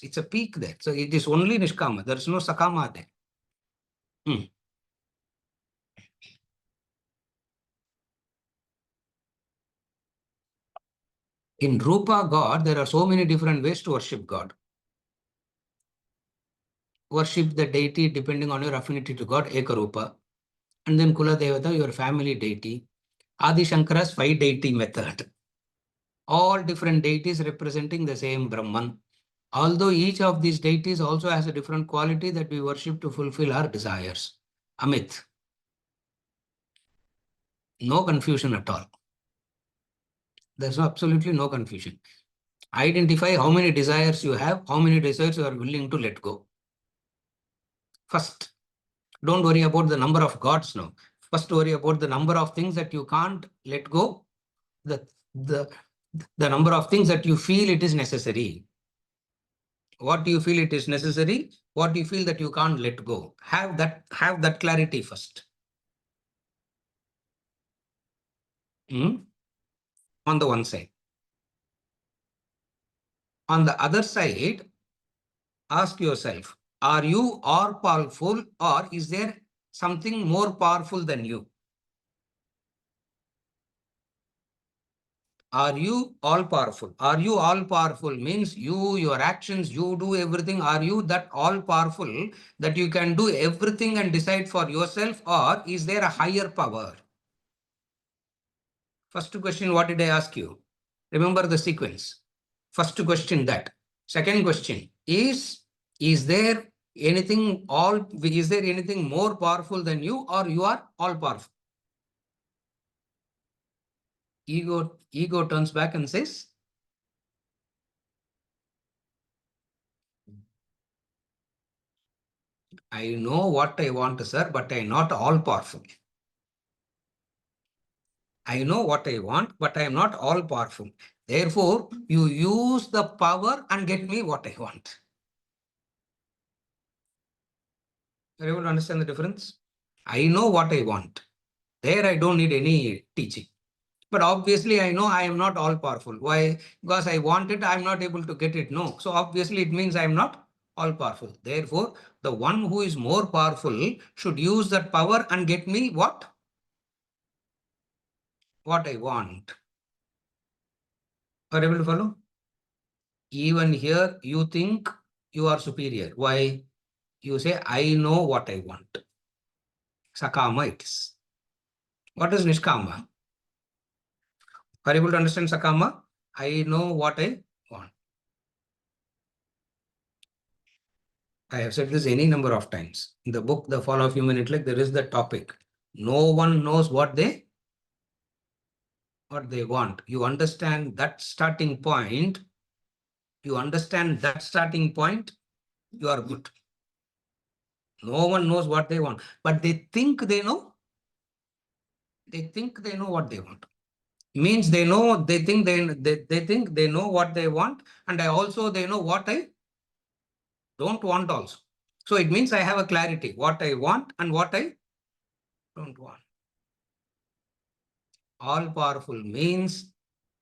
It's a peak there. So it is only Nishkama. There is no Sakama there. In Rupa God, there are so many different ways to worship God. Worship the deity depending on your affinity to God, Ekarupa. And then Kula Devata, your family deity. Adi Shankara's 5 deity method. All different deities representing the same Brahman. Although each of these deities also has a different quality that we worship to fulfill our desires. Amit. No confusion at all. There's absolutely no confusion. Identify how many desires you have, how many desires you are willing to let go. First, don't worry about the number of gods now. First, worry about the number of things that you can't let go, the number of things that you feel it is necessary. What do you feel it is necessary? What do you feel that you can't let go? Have that clarity first. On the one side. On the other side, ask yourself, are you all powerful or is there something more powerful than you? Are you all powerful? Are you all powerful means you, your actions, you do everything. Are you that all powerful that you can do everything and decide for yourself, or is there a higher power? First question, what did I ask you? Remember the sequence. First question that. Second question is there is there anything more powerful than you, or you are all powerful? Ego turns back and says, I know what I want, sir, but I am not all powerful. I know what I want, but I am not all powerful. Therefore, you use the power and get me what I want. Are you able to understand the difference? I know what I want. There I don't need any teaching. But obviously, I know I am not all powerful. Why? Because I want it, I am not able to get it. No. So obviously, it means I am not all powerful. Therefore, the one who is more powerful should use that power and get me what? What I want. Are you able to follow? Even here, you think you are superior. Why? You say, I know what I want. Sakama it is. What is Nishkama? Are you able to understand Sakama? I know what I want. I have said this any number of times. In the book, The Fall of Human Intellect, there is the topic. No one knows what they want. You understand that starting point. You understand that starting point, you are good. No one knows what they want, but they think they know. They think they know what they want. Means they know, they think they know what they want, and they know what I don't want also. So it means I have a clarity, what I want and what I don't want. All powerful means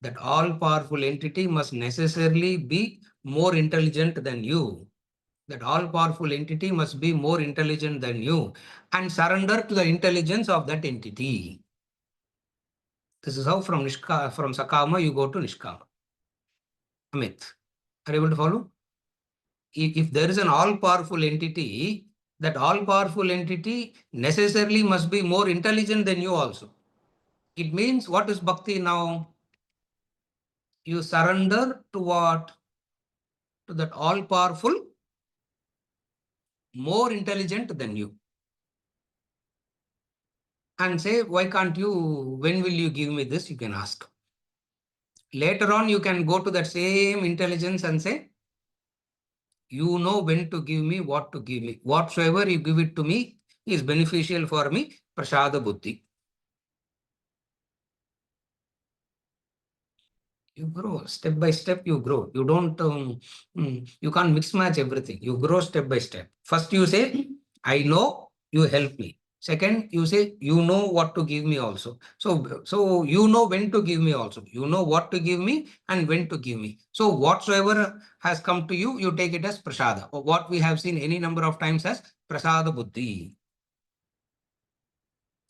that all powerful entity must necessarily be more intelligent than you. That all powerful entity must be more intelligent than you and surrender to the intelligence of that entity. This is how from Sakama you go to Nishkama. Amit, are you able to follow? If there is an all-powerful entity, that all-powerful entity necessarily must be more intelligent than you also. It means what is bhakti now? You surrender to what? To that all-powerful, more intelligent than you. And say, why can't you, when will you give me this? You can ask. Later on, you can go to that same intelligence and say, you know when to give me, what to give me. Whatsoever you give it to me is beneficial for me. Prasada buddhi. You grow step by step. You grow. You don't. You can't mix match everything. You grow step by step. First, you say, "I know." You help me. Second, you say, "You know what to give me also." So you know when to give me also. You know what to give me and when to give me. So whatsoever has come to you, you take it as prasada, or what we have seen any number of times as prasada buddhi.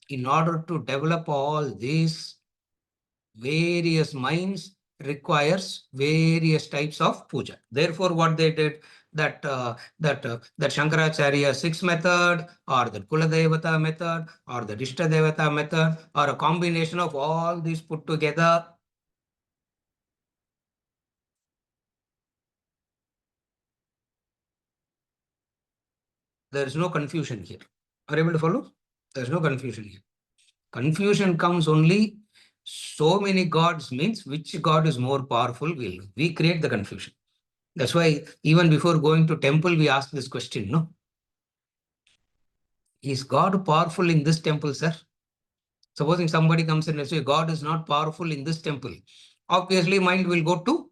In order to develop all these various minds requires various types of puja. Therefore, what they did, that Shankaracharya 6 method, or the Kuladevata method, or the Ishtadevata method, or a combination of all these put together. There is no confusion here. Are you able to follow? There is no confusion here. Confusion comes only so many gods means which god is more powerful. We create the confusion. That's why even before going to temple, we ask this question, no? Is God powerful in this temple, sir? Supposing somebody comes in and says, God is not powerful in this temple. Obviously, mind will go to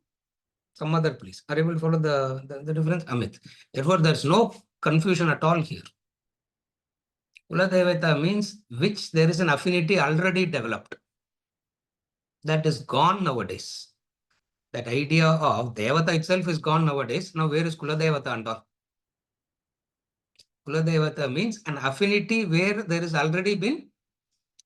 some other place. Are you able to follow the difference, Amit? Therefore, there's no confusion at all here. Kuladevata means which there is an affinity already developed. That is gone nowadays. That idea of Devata itself is gone nowadays. Now, where is Kuladevata and all? Kuladevata means an affinity where there is already been.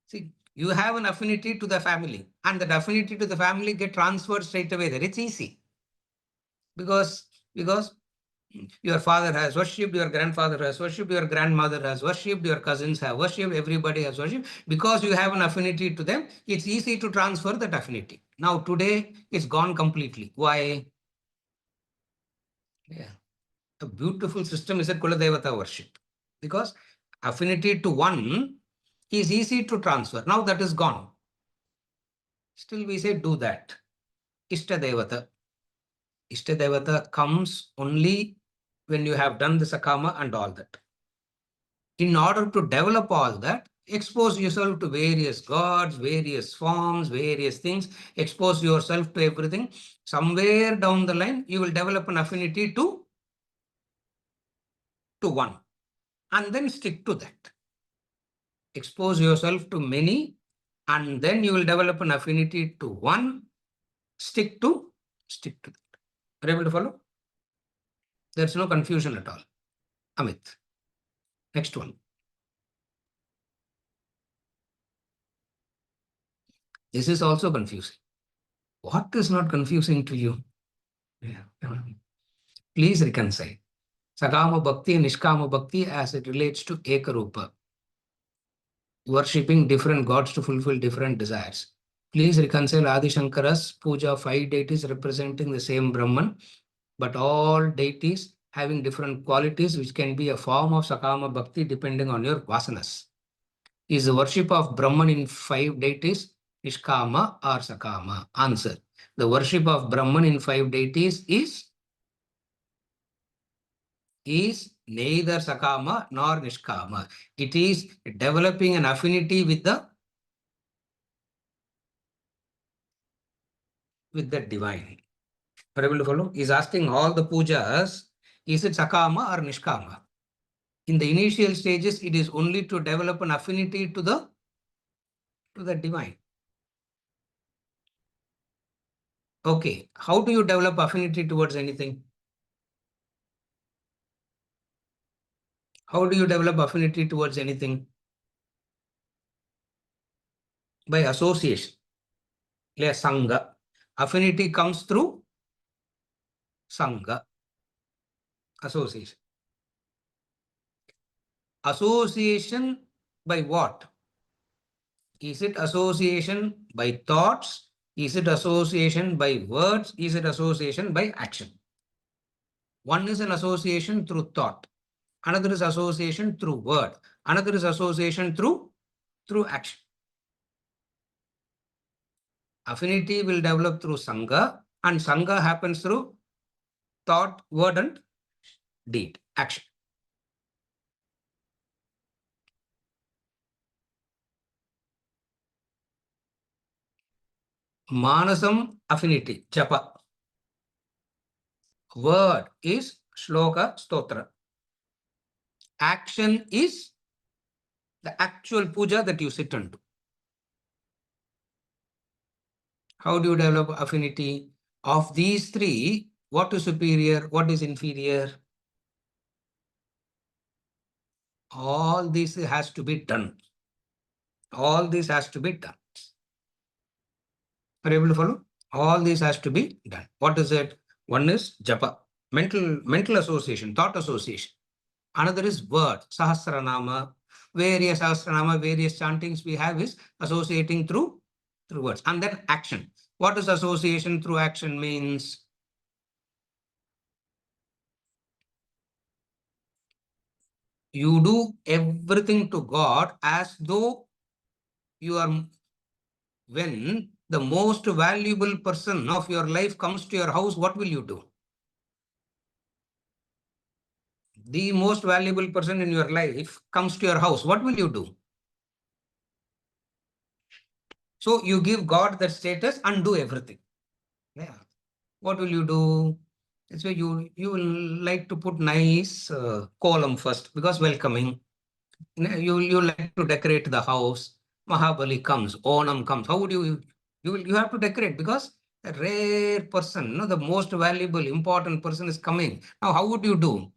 See, You have an affinity to the family, and that affinity to the family get transferred straight away there. It's easy. Because your father has worshipped, your grandfather has worshipped, your grandmother has worshipped, your cousins have worshipped, everybody has worshipped. Because you have an affinity to them, it's easy to transfer that affinity. Now today, it's gone completely. Why? Yeah. A beautiful system is a Kuladevata worship. Because affinity to one is easy to transfer. Now that is gone. Still we say do that. Ishtadevata. Ishtadevata comes only when you have done the sakama and all that. In order to develop all that, expose yourself to various gods, various forms, various things, expose yourself to everything. Somewhere down the line, you will develop an affinity to one, and then stick to that. Expose yourself to many, and then you will develop an affinity to one, stick to that. Are you able to follow? There's no confusion at all. Amit. Next one. This is also confusing. What is not confusing to you? Yeah. Please reconcile. Sakama Bhakti and Nishkama Bhakti as it relates to Ekarupa. Worshipping different gods to fulfill different desires. Please reconcile Adi Shankara's puja, 5 deities representing the same Brahman, but all deities having different qualities, which can be a form of Sakama Bhakti depending on your vasanas. Is the worship of Brahman in 5 deities Nishkama or Sakama? Answer. The worship of Brahman in 5 deities is neither Sakama nor Nishkama. It is developing an affinity with the divine. Are you able to follow? He's asking all the pujas, is it Sakama or Nishkama? In the initial stages, it is only to develop an affinity to the divine. Okay, how do you develop affinity towards anything? How do you develop affinity towards anything? By association. Like Sangha. Affinity comes through Sangha. Association. Association by what? Is it association by thoughts? Is it association by words? Is it association by action? One is an association through thought. Another is association through word. Another is association through action. Affinity will develop through Sangha, and Sangha happens through thought, word, and deed, action. Manasam affinity, japa. Word is shloka, stotra. Action is the actual puja that you sit and do. How do you develop affinity? Of these three, what is superior? What is inferior? All this has to be done. All this has to be done. Are you able to follow? All this has to be done. What is it? One is japa, mental association, thought association. Another is word, sahasranama. Various sahasranama, various chantings we have is associating through words. And then action. What is association through action means? You do everything to God as though you are, when the most valuable person of your life comes to your house, what will you do? The most valuable person in your life comes to your house, what will you do? So you give God that status and do everything. Yeah. What will you do? So you will like to put nice column first because welcoming. You like to decorate the house. Mahabali comes, Onam comes. How would you have to decorate because a rare person, the most valuable, important person is coming. Now, how would you do?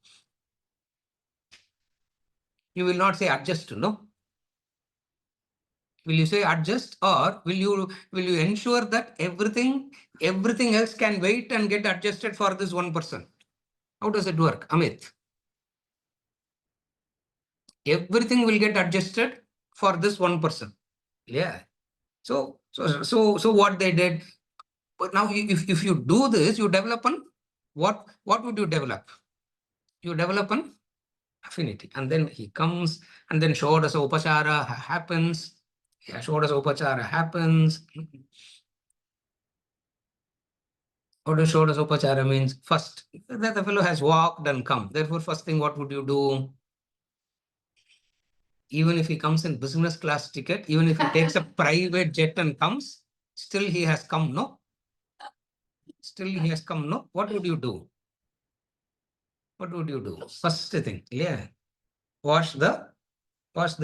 You will not say adjust, no? Will you say adjust, or will you ensure that everything else can wait and get adjusted for this one person? How does it work, Amit? Everything will get adjusted for this one person. Yeah. So what they did. But now, if you do this, you develop an what would you develop? You develop an affinity, and then he comes, and then Shodasa Upachara happens. Yeah, Shodasa Upachara happens. What does Shodasa Upachara means? First, that the fellow has walked and come. Therefore, first thing, what would you do? Even if he comes in business class ticket, even if he takes a private jet and comes, still he has come, no? Still he has come, no? What would you do? What would you do? First thing, yeah. Wash the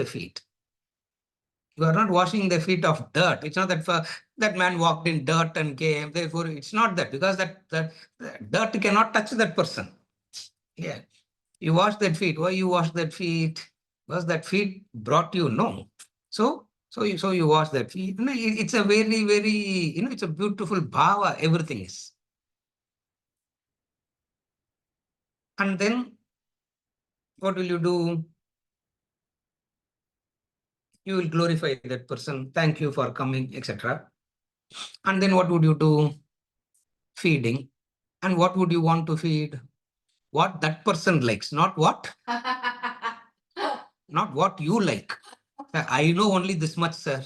feet. You are not washing the feet of dirt. It's not that that man walked in dirt and came. Therefore, it's not that, because that dirt cannot touch that person. Yeah. You wash that feet. Why you wash that feet? Because that feet brought you, no. So you wash that feet. It's a very, very, it's a beautiful bhava, everything is. And then what will you do? You will glorify that person. Thank you for coming, etc. And then what would you do? Feeding. And what would you want to feed? What that person likes, not what you like. I know only this much, sir.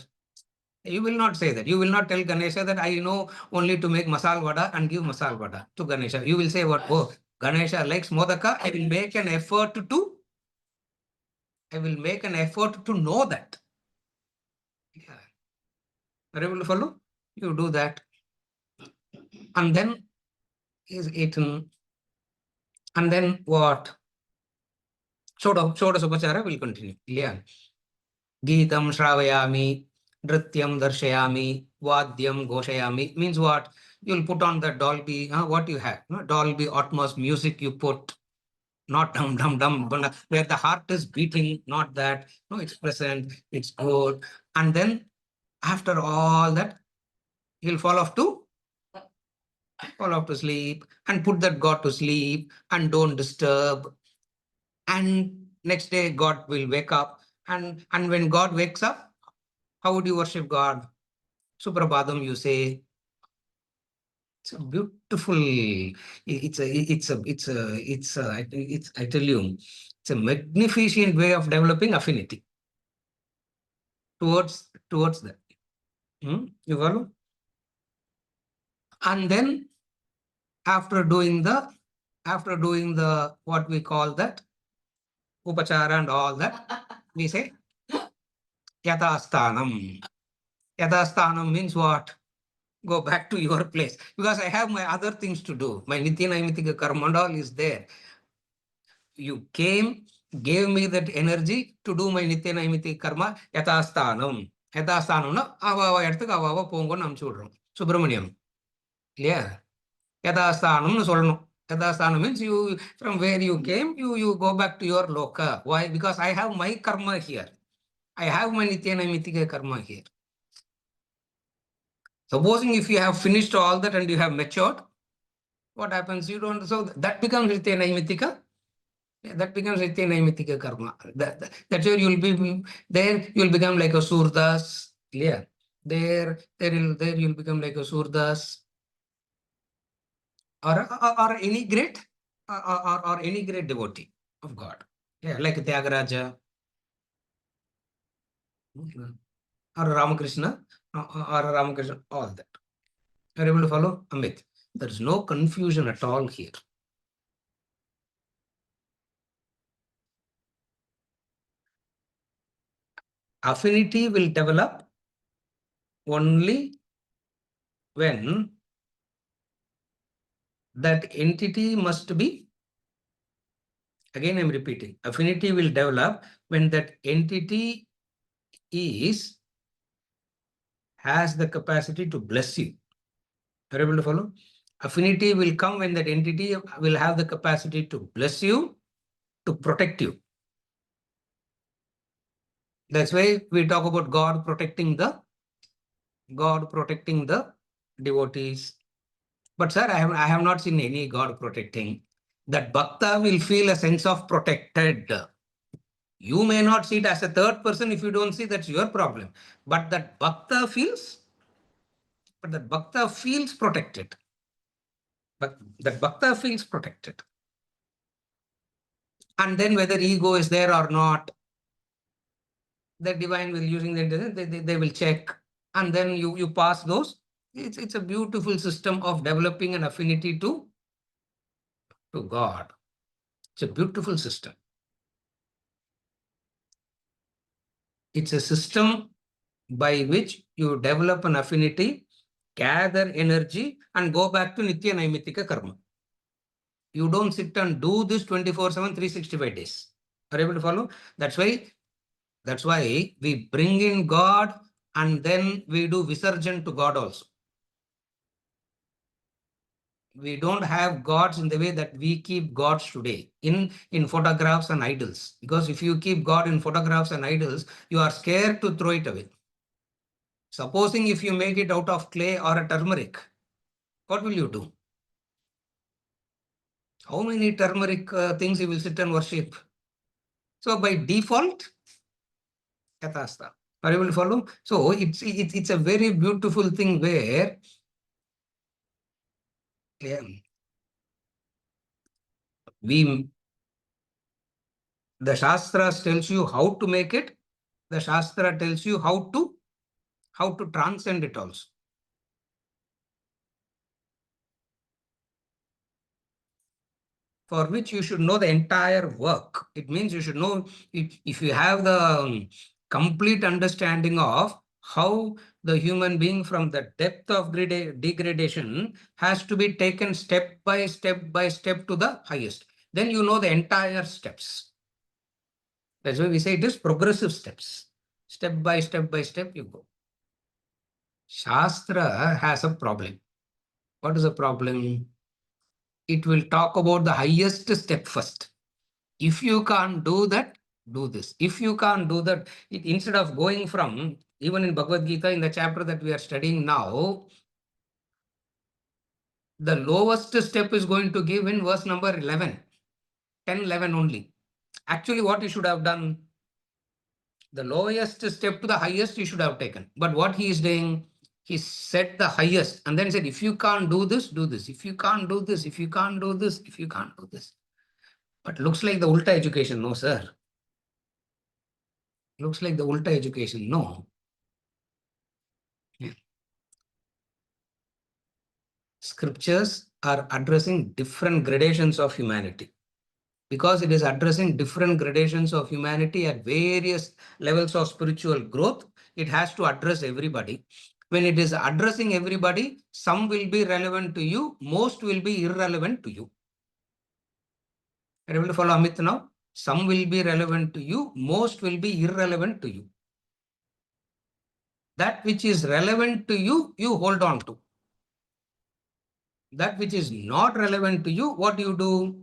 You will not say that. You will not tell Ganesha that I know only to make masal vada and give masal vada to Ganesha. You will say what? Oh, Ganesha likes modaka. I will make an effort to know that. Yeah. Are you able to follow? You do that. And then is eaten. And then what? Shoda Supachara will continue. Yeah. Geetam Shravayami, Nrityam Darshayami, Vadyam Goshayami. Means what? You'll put on the Dolby, what you have. Dolby Atmos music you put, not dum dum dum, where the heart is beating, not that. No, it's present, it's good. And then after all that, he'll fall off to sleep, and put that God to sleep, and don't disturb. And next day, God will wake up. And when God wakes up, how would you worship God? Suprabhadam, you say. It's a beautiful. I tell you, it's a magnificent way of developing affinity towards that. You follow? And then after doing the what we call that upachara and all that, we say yatasthanam. Yatasthanam means what? Go back to your place, because I have my other things to do. My Nitya Naimitika Karmandal is there. You came, gave me that energy to do my Nitya Naimitika Karma, Yatasthanam. Yatasthanam, Avava Yarthak Avava Pongo Nam Chudram. Subramaniam. Yeah. Yatasthanam Solno. Yatasthanam means you, from where you came, you go back to your loka. Why? Because I have my karma here. I have my Nitya Naimitika Karma here. Supposing if you have finished all that and you have matured, what happens? You don't. So that becomes Nitya Naimitika. That becomes Nitya Naimitika Karma. That's where you'll be there. You'll become like a Surdas. Yeah. There you'll become like a Surdas, or any great or any great devotee of God. Yeah, like Tyagaraja or Ramakrishna all that. Are you able to follow, Amit? There is no confusion at all here. Affinity will develop only when that entity must be, again I'm repeating, affinity will develop when that entity has the capacity to bless you. Are you able to follow? Affinity will come when that entity will have the capacity to bless you, to protect you. That's why we talk about God protecting the devotees. But sir, I have not seen any God protecting. That bhakta will feel a sense of protected. You may not see it as a third person. If you don't see, that's your problem. But that bhakta feels protected. But that bhakta feels protected. And then whether ego is there or not, the divine will using they will check. And then you pass those. It's a beautiful system of developing an affinity to God. It's a beautiful system. It's a system by which you develop an affinity, gather energy, and go back to Nitya Naimitika Karma. You don't sit and do this 24/7, 365 days. Are you able to follow? That's why we bring in God and then we do Visarjan to God also. We don't have gods in the way that we keep gods today in photographs and idols. Because if you keep God in photographs and idols, you are scared to throw it away. Supposing if you make it out of clay or a turmeric, what will you do? How many turmeric things you will sit and worship? So by default, yatasta. Are you able to follow? So it's a very beautiful thing where the Shastras tells you how to make it. The Shastra tells you how to transcend it also. For which you should know the entire work. It means you should know, if you have the complete understanding of how the human being from the depth of degradation has to be taken step by step to the highest. Then you know the entire steps. That's why we say it is progressive steps. Step by step you go. Shastra has a problem. What is the problem? It will talk about the highest step first. If you can't do that, do this. If you can't do that, instead of going from, even in Bhagavad Gita, in the chapter that we are studying now, the lowest step is going to give in verse number 11, 10, 11 only. Actually, what you should have done, the lowest step to the highest you should have taken. But what he is doing, he set the highest and then said, if you can't do this, do this. If you can't do this, if you can't do this, if you can't do this. But looks like the Ulta education. No, sir. Looks like the Ulta education. No. Yeah. Scriptures are addressing different gradations of humanity. Because it is addressing different gradations of humanity at various levels of spiritual growth, it has to address everybody. When it is addressing everybody, some will be relevant to you, most will be irrelevant to you. Are you able to follow, Amit, now? Some will be relevant to you, most will be irrelevant to you. That which is relevant to you, you hold on to. That which is not relevant to you, what do you do?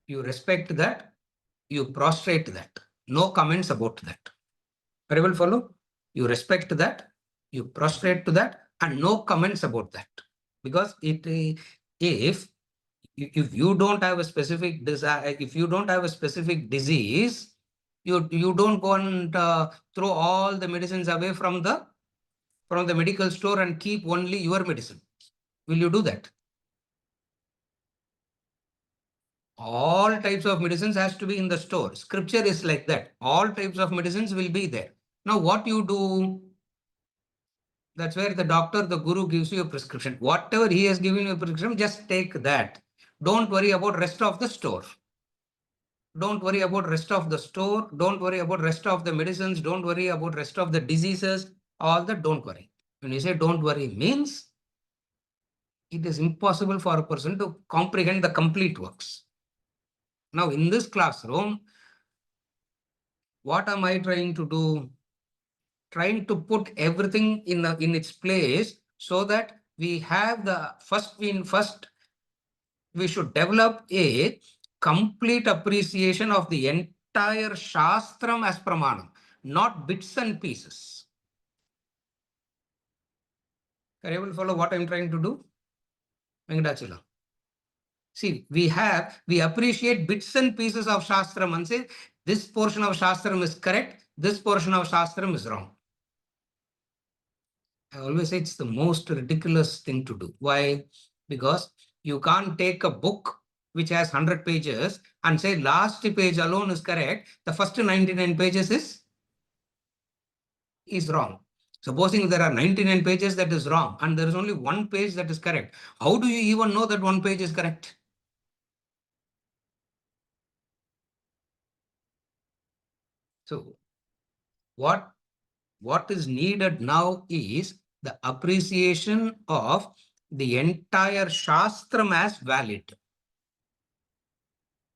You respect that, you prostrate that. No comments about that. Are you able to follow? You respect that, you prostrate to that, and no comments about that. Because if you don't have a specific desire, if you don't have a specific disease, you don't go and throw all the medicines away from the medical store and keep only your medicine. Will you do that? All types of medicines has to be in the store. Scripture is like that. All types of medicines will be there. Now what you do? That's where the doctor, the guru gives you a prescription. Whatever he has given you a prescription, just take that. Don't worry about rest of the store. Don't worry about rest of the store. Don't worry about rest of the medicines. Don't worry about rest of the diseases. All that, don't worry. When you say don't worry means, it is impossible for a person to comprehend the complete works. Now, in this classroom, what am I trying to do? Trying to put everything in its place so that we have the first we should develop a complete appreciation of the entire Shastram as Pramanam, not bits and pieces. Are you able to follow what I'm trying to do? Venkatachala. See, we appreciate bits and pieces of Shastram and say, this portion of Shastram is correct, this portion of Shastram is wrong. I always say it's the most ridiculous thing to do. Why? Because you can't take a book which has 100 pages and say last page alone is correct, the first 99 pages is wrong. Supposing there are 99 pages that is wrong and there is only one page that is correct, how do you even know that one page is correct? So what is needed now is the appreciation of the entire Shastram as valid.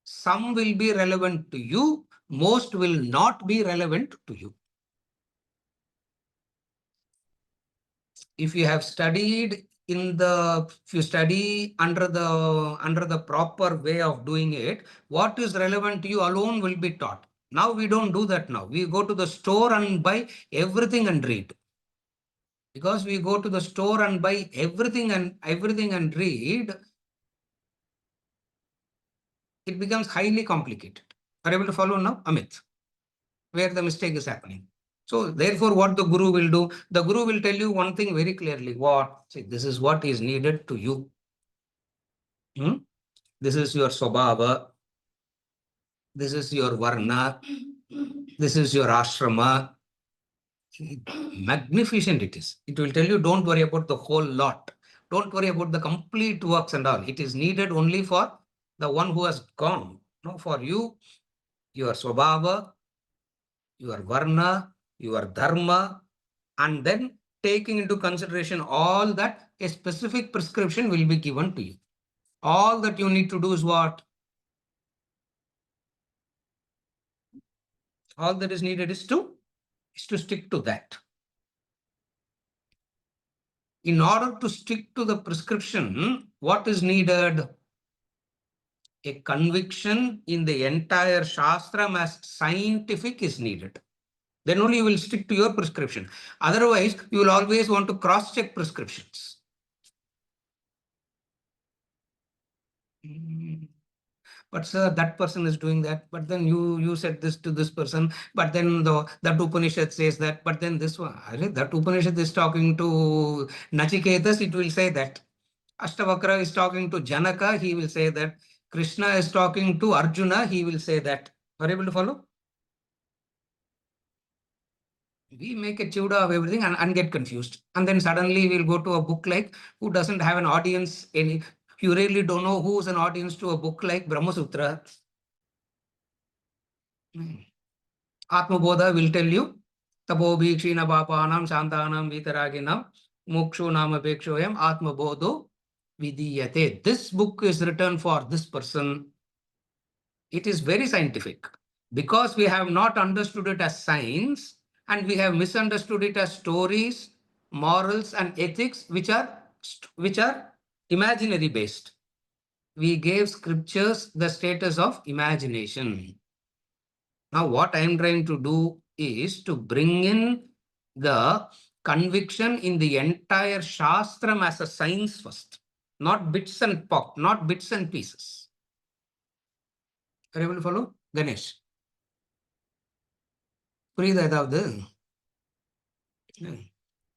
Some will be relevant to you, most will not be relevant to you. If you have studied if you study under the proper way of doing it, what is relevant to you alone will be taught. Now we don't do that now. We go to the store and buy everything and read. Because we go to the store and buy everything and read, it becomes highly complicated. Are you able to follow now, Amit? Where the mistake is happening. So therefore, what the Guru will do, the Guru will tell you one thing very clearly. What? See, this is what is needed to you. This is your Swabhava. This is your Varna. This is your Ashrama. Magnificent it is. It will tell you, don't worry about the whole lot. Don't worry about the complete works and all. It is needed only for the one who has gone. No, for you, your Swabhava, your Varna, your Dharma, and then taking into consideration all that, a specific prescription will be given to you. All that you need to do is what? All that is needed is to stick to that. In order to stick to the prescription, what is needed? A conviction in the entire Shastram as scientific is needed. Then only you will stick to your prescription. Otherwise, you will always want to cross-check prescriptions. But sir, that person is doing that. But then you said this to this person. But then that Upanishad says that. But then this one, that Upanishad is talking to Nachiketas, it will say that. Ashtavakra is talking to Janaka, he will say that. Krishna is talking to Arjuna, he will say that. Are you able to follow? We make a chivda of everything and get confused. And then suddenly we'll go to a book like who doesn't have an audience. You really don't know who's an audience to a book like Brahma Sutra. Atma Bodha will tell you, Tapo Bhikshina Papanam Shantanam Vitaraginam Moksho Nama Pekshoyam Atma Bodho Vidiyate. This book is written for this person. It is very scientific. Because we have not understood it as science and we have misunderstood it as stories, morals and ethics which are imaginary based. We gave scriptures the status of imagination. Now what I am trying to do is to bring in the conviction in the entire Shastram as a science first, not bits and pieces. Are you able to follow? Ganesh.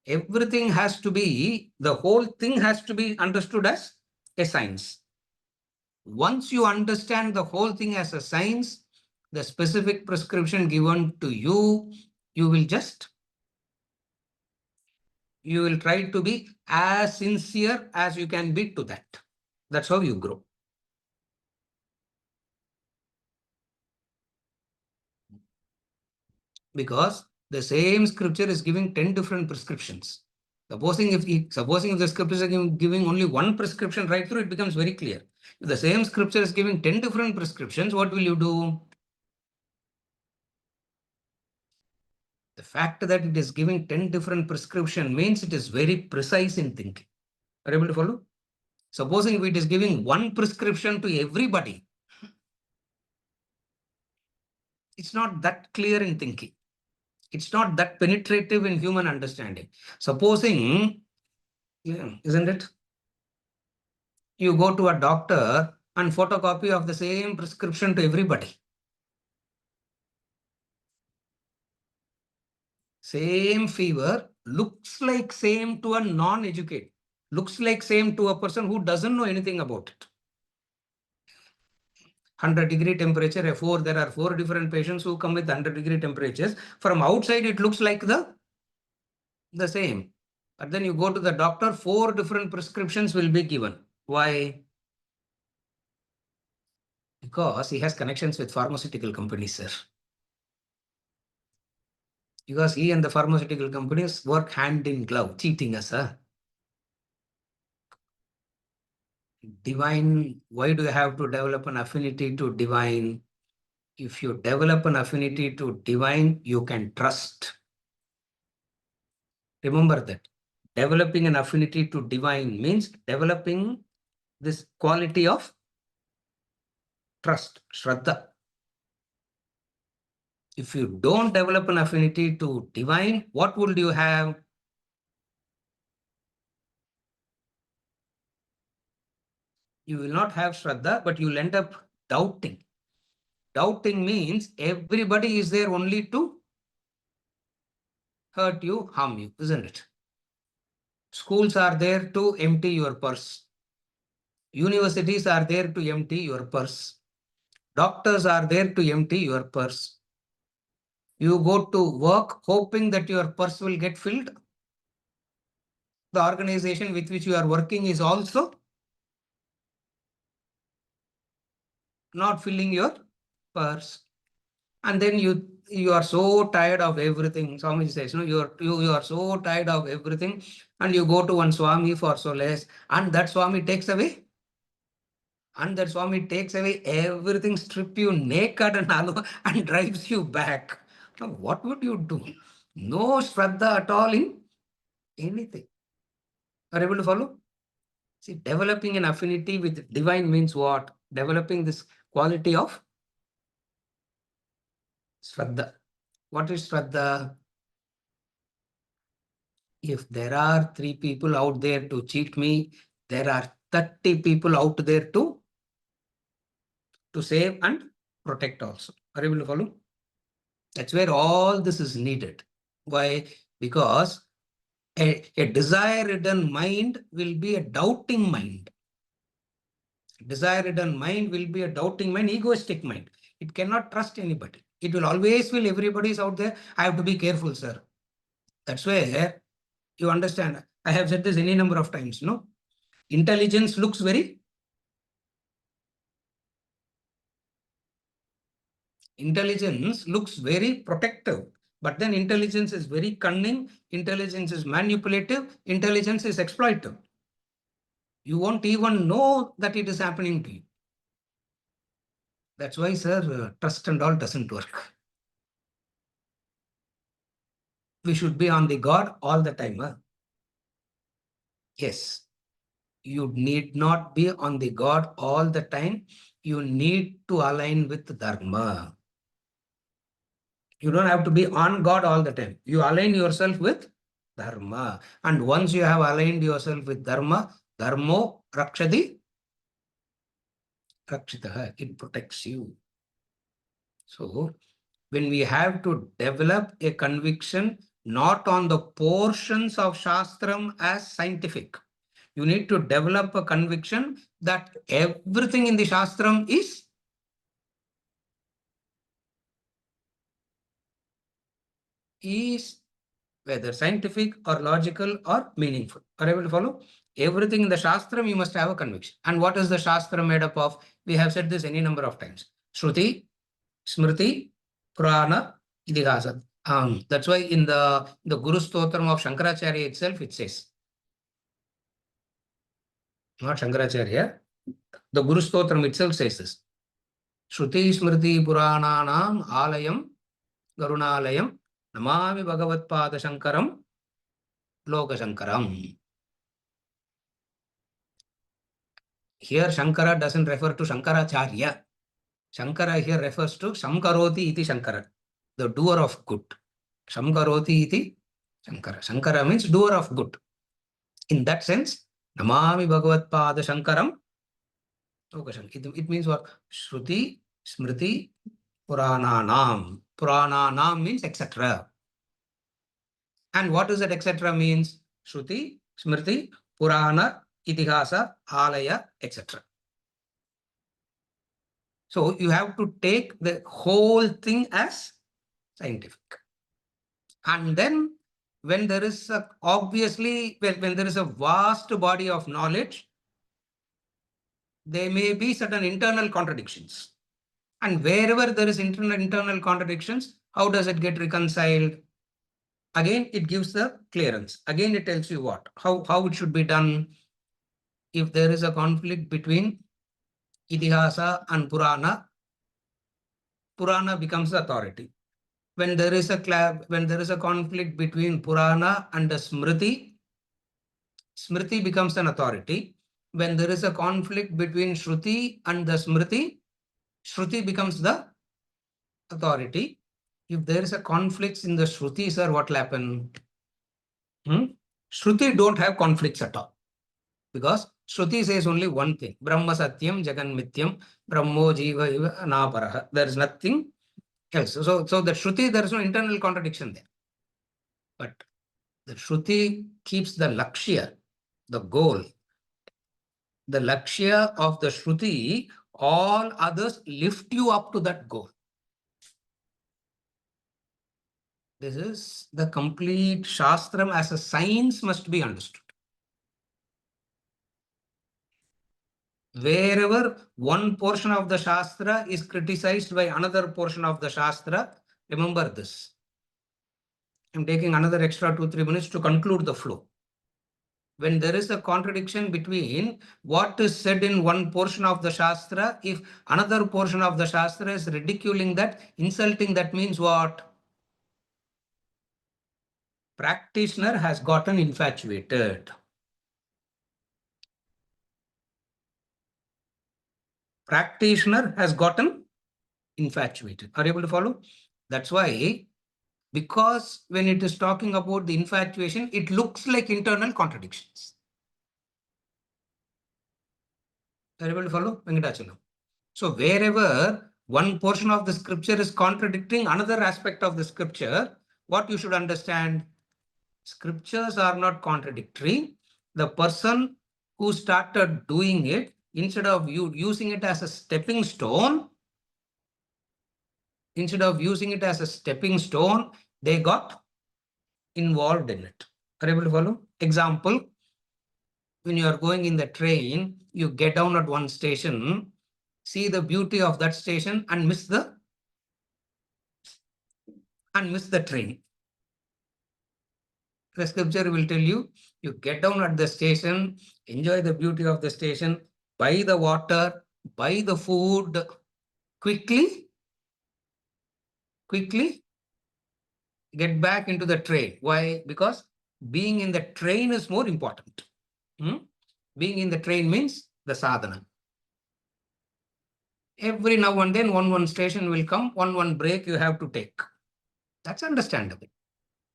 Everything has to be, the whole thing has to be understood as a science. Once you understand the whole thing as a science, the specific prescription given to you, you will try to be as sincere as you can be to that. That's how you grow. Because the same scripture is giving 10 different prescriptions. Supposing if the scripture is giving only one prescription right through, it becomes very clear. If the same scripture is giving 10 different prescriptions, what will you do? The fact that it is giving 10 different prescriptions means it is very precise in thinking. Are you able to follow? Supposing if it is giving one prescription to everybody, It's not that clear in thinking. It's not that penetrative in human understanding. Supposing, yeah, isn't it? You go to a doctor and photocopy of the same prescription to everybody. Same fever, looks like same to a non-educated, looks like same to a person who doesn't know anything about it. 100-degree temperature, there are 4 different patients who come with 100-degree temperatures. From outside, it looks like the same. But then you go to the doctor, 4 different prescriptions will be given. Why? Because he has connections with pharmaceutical companies, sir. Because he and the pharmaceutical companies work hand in glove, cheating us, sir. Divine, why do you have to develop an affinity to divine? If you develop an affinity to divine, you can trust. Remember that. Developing an affinity to divine means developing this quality of trust, Shraddha. If you don't develop an affinity to divine, what would you have? You will not have Shraddha, but you'll end up doubting. Doubting means everybody is there only to hurt you, harm you, isn't it? Schools are there to empty your purse. Universities are there to empty your purse. Doctors are there to empty your purse. You go to work hoping that your purse will get filled. The organization with which you are working is also not filling your purse. And then you are so tired of everything. Swami says, no, you are so tired of everything, and you go to one Swami for solace, and that Swami takes away. And that Swami takes away everything, strip you naked and drives you back. Now, what would you do? No Shraddha at all in anything. Are you able to follow? See, developing an affinity with divine means what? Developing this quality of Shraddha. What is Shraddha? If there are 3 people out there to cheat me, there are 30 people out there to save and protect also. Are you able to follow? That's where all this is needed. Why? Because a desire-ridden mind will be a doubting mind. Desire-ridden mind will be a doubting mind, egoistic mind. It cannot trust anybody. It will always feel everybody is out there. I have to be careful, sir. That's where you understand. I have said this any number of times, no? Intelligence looks very protective, but then intelligence is very cunning, intelligence is manipulative, intelligence is exploitive. You won't even know that it is happening to you. That's why, sir, trust and all doesn't work. We should be on the God all the time. Huh? Yes, you need not be on the God all the time. You need to align with Dharma. You don't have to be on God all the time. You align yourself with Dharma. And once you have aligned yourself with Dharma, Dharmo Rakshati, Rakshitaha, it protects you. So, when we have to develop a conviction not on the portions of Shastram as scientific, you need to develop a conviction that everything in the Shastram is whether scientific or logical or meaningful. Are you able to follow? Everything in the Shastram, you must have a conviction. And what is the Shastra made up of? We have said this any number of times. Shruti, Smriti, Purana, Idihasa. That's why in the Guru Stotram of Shankaracharya itself, it says, not Shankaracharya, the Guru Stotram itself says this. Shruti, Smriti, Purananam, Alayam, Garunalayam, Namami Bhagavad Pada Shankaram, Loka Shankaram. Here, Shankara doesn't refer to Shankaracharya. Shankara here refers to Shamkaroti iti Shankara, the doer of good. Shamkaroti iti Shankara. Shankara means doer of good. In that sense, Namami Bhagavad Pada Shankaram. It means what? Shruti, Smriti, Purananam. Purananam means etc. And what does that etc. means? Shruti, Smriti, Purana, Itihasa, Alaya, etc. So you have to take the whole thing as scientific. And then when there is obviously, when there is a vast body of knowledge, there may be certain internal contradictions. And wherever there is internal contradictions, how does it get reconciled? Again, it gives the clearance. Again, it tells you what, how it should be done. If there is a conflict between Itihasa and Purana, Purana becomes the authority. When there is a conflict between Purana and the Smriti, Smriti becomes an authority. When there is a conflict between Shruti and the Smriti, Shruti becomes the authority. If there is a conflict in the Shruti, sir, what will happen? Shruti don't have conflicts at all. Because Shruti says only one thing. Brahma Satyam, Jagan Mityam, Brahmo Jiva Iva Naparaha. There is nothing else. So the Shruti, there is no internal contradiction there. But the Shruti keeps the Lakshya, the goal. The Lakshya of the Shruti, all others lift you up to that goal. This is the complete Shastram as a science must be understood. Wherever one portion of the Shastra is criticized by another portion of the Shastra, remember this. I'm taking another extra 2-3 minutes to conclude the flow. When there is a contradiction between what is said in one portion of the Shastra, if another portion of the Shastra is ridiculing that, insulting that, means what? Practitioner has gotten infatuated. Practitioner has gotten infatuated. Are you able to follow? That's why, because when it is talking about the infatuation, it looks like internal contradictions. Are you able to follow? Venkatachalam. So wherever one portion of the scripture is contradicting another aspect of the scripture, what you should understand, scriptures are not contradictory. The person who started doing it, instead of you using it as a stepping stone, they got involved in it. Are you able to follow? Example, when you are going in the train, you get down at one station, see the beauty of that station and miss the train. The scripture will tell you, you get down at the station, enjoy the beauty of the station, buy the water, buy the food, quickly get back into the train. Why? Because being in the train is more important. Being in the train means the sadhana. Every now and then one station will come, one break you have to take. That's understandable.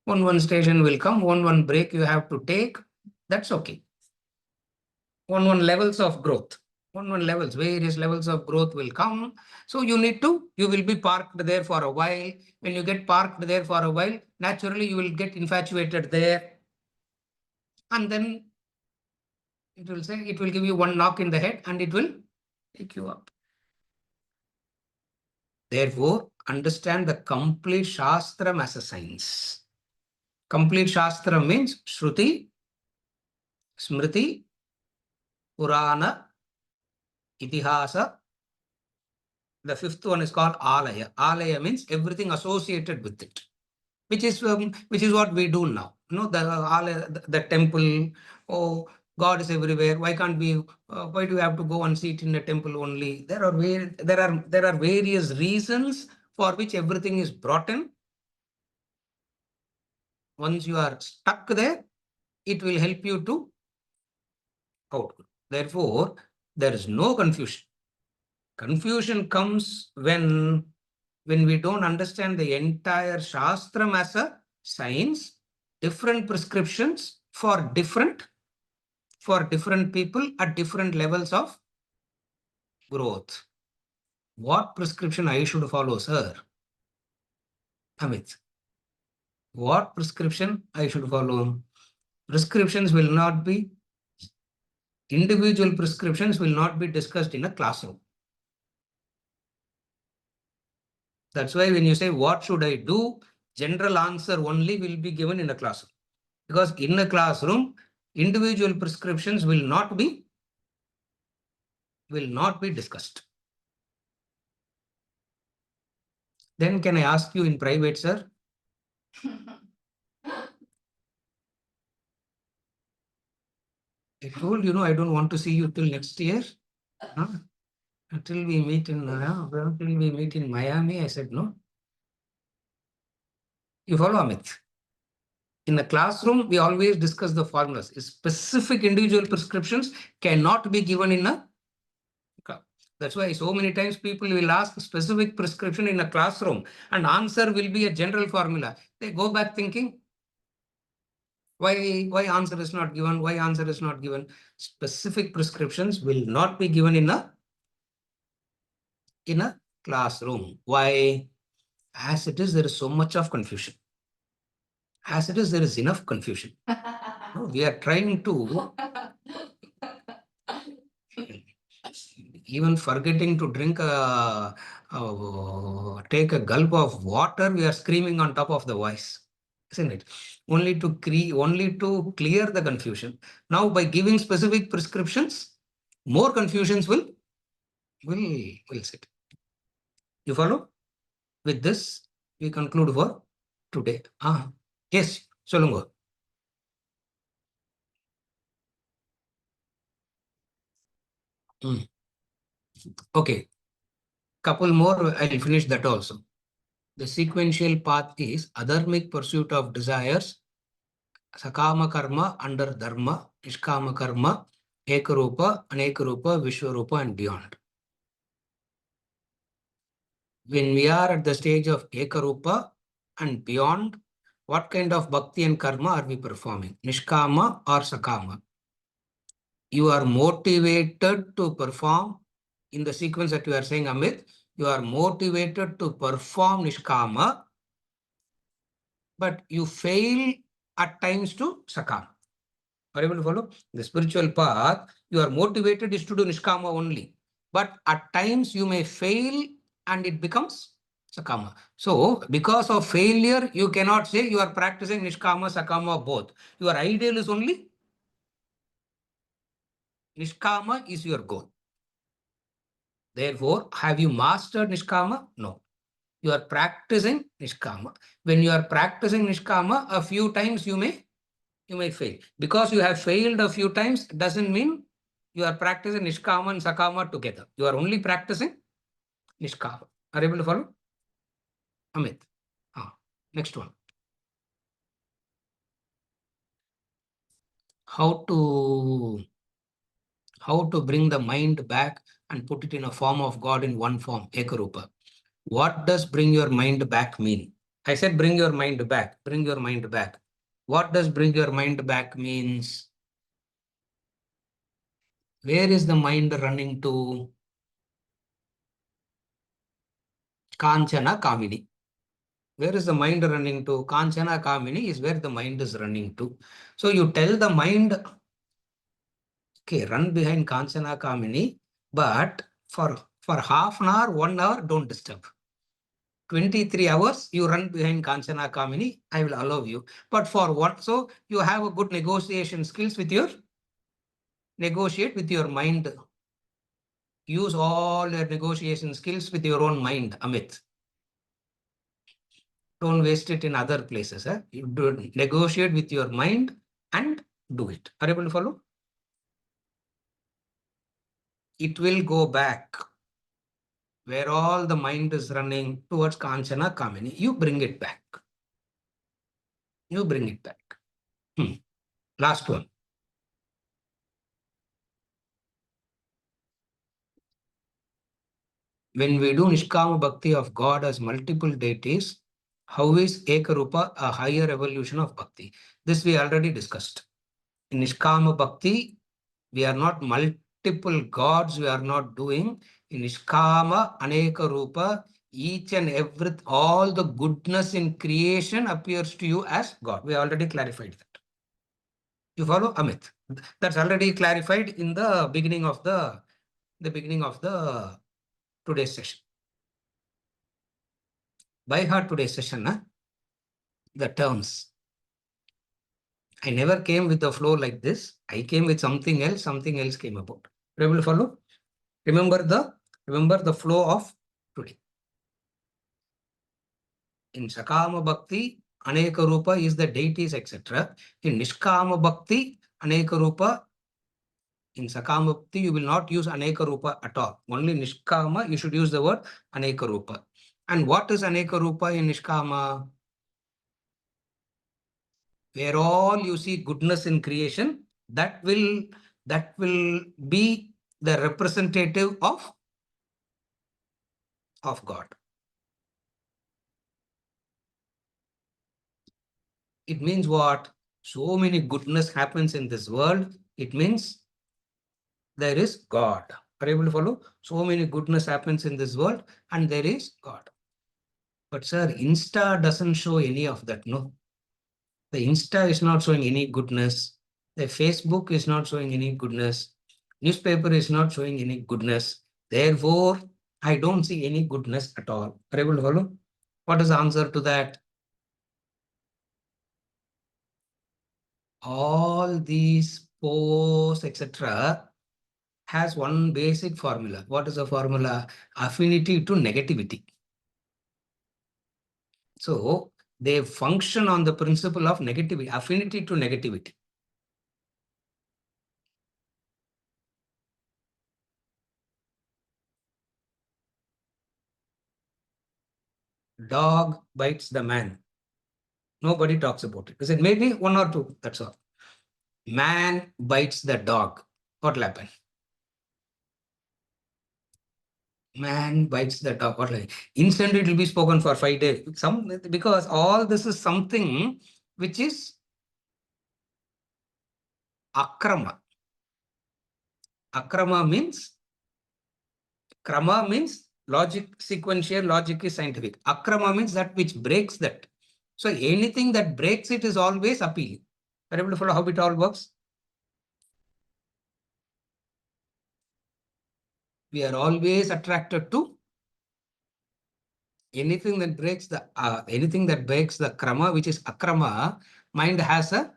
One station will come, one break you have to take. That's okay. One levels of growth. Various levels of growth will come. So you will be parked there for a while. When you get parked there for a while, naturally you will get infatuated there. And then it will give you one knock in the head and it will take you up. Therefore, understand the complete Shastram as a science. Complete Shastra means Shruti, Smriti, Purana, Itihasa. The fifth one is called Alaya. Alaya means everything associated with it, which is what we do now. The temple. Oh, God is everywhere. Why can't we? Why do we have to go and sit in the temple only? There are various reasons for which everything is brought in. Once you are stuck there, it will help you to outgrow. Therefore, there is no confusion. Confusion comes when we don't understand the entire Shastram as a science, different prescriptions for different people at different levels of growth. What prescription I should follow, sir? Amit. What prescription I should follow? Prescriptions will not be, individual prescriptions will not be discussed in a classroom. That's why when you say, what should I do? General answer only will be given in a classroom. Because in a classroom, individual prescriptions will not be discussed. Then can I ask you in private, sir? I told you, I don't want to see you till next year. Huh? Until we meet in Miami, I said no. You follow, Amit? In the classroom, we always discuss the formulas. Specific individual prescriptions cannot be given in a class. That's why so many times people will ask specific prescription in a classroom and answer will be a general formula. They go back thinking, why answer is not given? Why answer is not given? Specific prescriptions will not be given in a classroom. Why? As it is, there is so much of confusion. As it is, there is enough confusion. No, we are trying to, even forgetting to drink take a gulp of water, we are screaming on top of the voice, isn't it? Only to clear the confusion. Now, by giving specific prescriptions, more confusions will sit. You follow? With this, we conclude for today. Yes, Solungo. Okay, couple more, I'll finish that also. The sequential path is adharmic pursuit of desires, sakama karma under dharma, nishkama karma, ekarupa, anekarupa, vishwarupa, and beyond. When we are at the stage of ekarupa and beyond, what kind of bhakti and karma are we performing? Nishkama or sakama? You are motivated to perform in the sequence that you are saying, Amit, you are motivated to perform nishkama, but you fail at times to sakama. Are you able to follow? The spiritual path, you are motivated is to do nishkama only, but at times you may fail and it becomes sakama. So, because of failure, you cannot say you are practicing nishkama, sakama both. Your ideal is only nishkama is your goal. Therefore, have you mastered nishkama? No. You are practicing nishkama. When you are practicing nishkama, a few times you may fail. Because you have failed a few times doesn't mean you are practicing nishkama and sakama together. You are only practicing nishkama. Are you able to follow? Amit. Next one. How to bring the mind back and put it in a form of God in one form, Ekarupa. What does bring your mind back mean? I said bring your mind back. Bring your mind back. What does bring your mind back means? Where is the mind running to? Kanchana Kamini. Where is the mind running to? Kanchana Kamini is where the mind is running to. So you tell the mind, okay, run behind Kanchana Kamini, but for half an hour, 1 hour, don't disturb. 23 hours, you run behind Kanchana Kamini, I will allow you. But for what? So you have a good negotiation skills with negotiate with your mind. Use all your negotiation skills with your own mind, Amit. Don't waste it in other places. You do negotiate with your mind and do it. Are you able to follow? It will go back. Where all the mind is running towards Kanchana Kamini, you bring it back. You bring it back. Last one. When we do Nishkama Bhakti of God as multiple deities, how is Ekarupa a higher evolution of Bhakti? This we already discussed. In Nishkama Bhakti, we are not multiple gods, we are not doing. In Nishkama, Aneka Rupa, each and every, all the goodness in creation appears to you as God. We already clarified that. You follow, Amit? That's already clarified in the beginning of the today's session. By heart today's session, the terms. I never came with the flow like this. I came with something else came about. Are you able to follow? Remember the flow of today. In Sakama Bhakti, Aneka Rupa is the deities, etc. In Nishkama Bhakti, Aneka Rupa, in Sakama Bhakti, you will not use Aneka Rupa at all. Only Nishkama, you should use the word Aneka Rupa. And what is Aneka Rupa in Nishkama? Where all you see goodness in creation, that will be the representative of God. It means what? So many goodness happens in this world. It means there is God. Are you able to follow? So many goodness happens in this world and there is God. But sir, Insta doesn't show any of that, no? The Insta is not showing any goodness. The Facebook is not showing any goodness. Newspaper is not showing any goodness. Therefore, I don't see any goodness at all. Are you able to follow? What is the answer to that? All these posts, etc., has one basic formula. What is the formula? Affinity to negativity. So they function on the principle of negativity, affinity to negativity. Dog bites the man. Nobody talks about it. Is it maybe one or two? That's all. Man bites the dog. What will happen? Man bites the dog. What will happen? Instantly it will be spoken for 5 days. Because all this is something which is akrama. Akrama means, krama means logic, sequential, logic is scientific. Akrama means that which breaks that. So anything that breaks it is always appealing. Are you able to follow how it all works? We are always attracted to anything that breaks the krama, which is akrama. Mind has a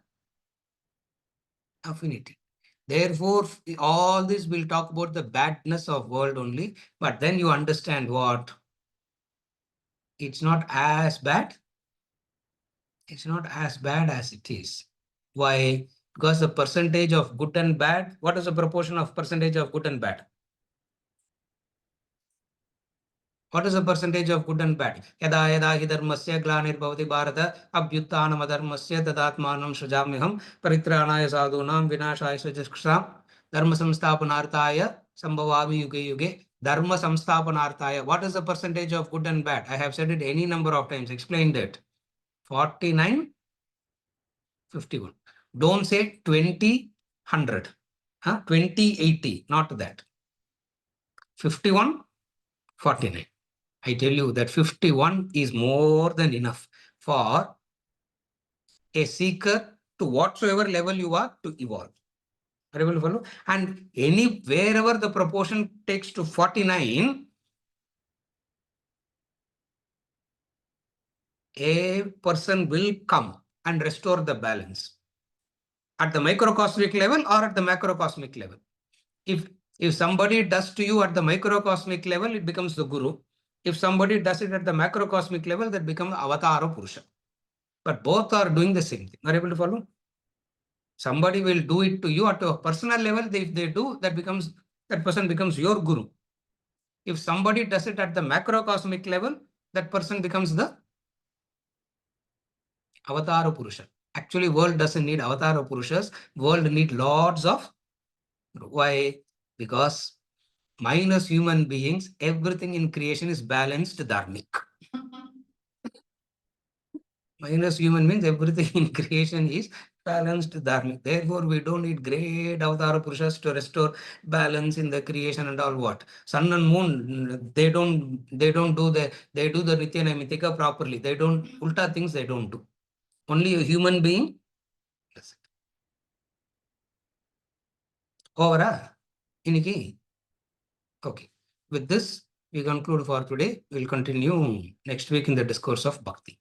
affinity. Therefore, all this will talk about the badness of world only. But then you understand what? It's not as bad. It's not as bad as it is. Why? Because the percentage of good and bad, what is the proportion of percentage of good and bad? What is the percentage of good and bad? Yada yada hi dharmasya glanirvavati bharata abhyuttanam adharmasya tadatmanam shrajamyaham paritranaya sadhunam vinashaya sajaskram dharma samsthapanarthaya sambhavami yuge yuge dharma samsthapanarthaya. What is the percentage of good and bad? I have said it any number of times. Explain that. 49, 51. Don't say 20, 100. 20, 80. Not that. 51, 49. I tell you that 51 is more than enough for a seeker to whatsoever level you are to evolve. Are you able to follow? And wherever the proportion takes to 49, a person will come and restore the balance at the microcosmic level or at the macrocosmic level. If somebody does to you at the microcosmic level, it becomes the guru. If somebody does it at the macrocosmic level, that becomes avatara purusha. But both are doing the same thing. Are you able to follow? Somebody will do it to you at a personal level. If they do, that person becomes your guru. If somebody does it at the macrocosmic level, that person becomes the avatara purusha. Actually, world doesn't need avatara purushas. World need lots of. Why? Because minus human beings, everything in creation is balanced dharmic. Minus human means everything in creation is balanced dharmic. Therefore, we don't need great avatar purushas to restore balance in the creation and all. What sun and moon, they don't do they do the nitya naimitika properly. They don't ulta things, they don't do. Only a human being. Over. Iniki. Okay. With this, we conclude for today. We'll continue next week in the discourse of bhakti.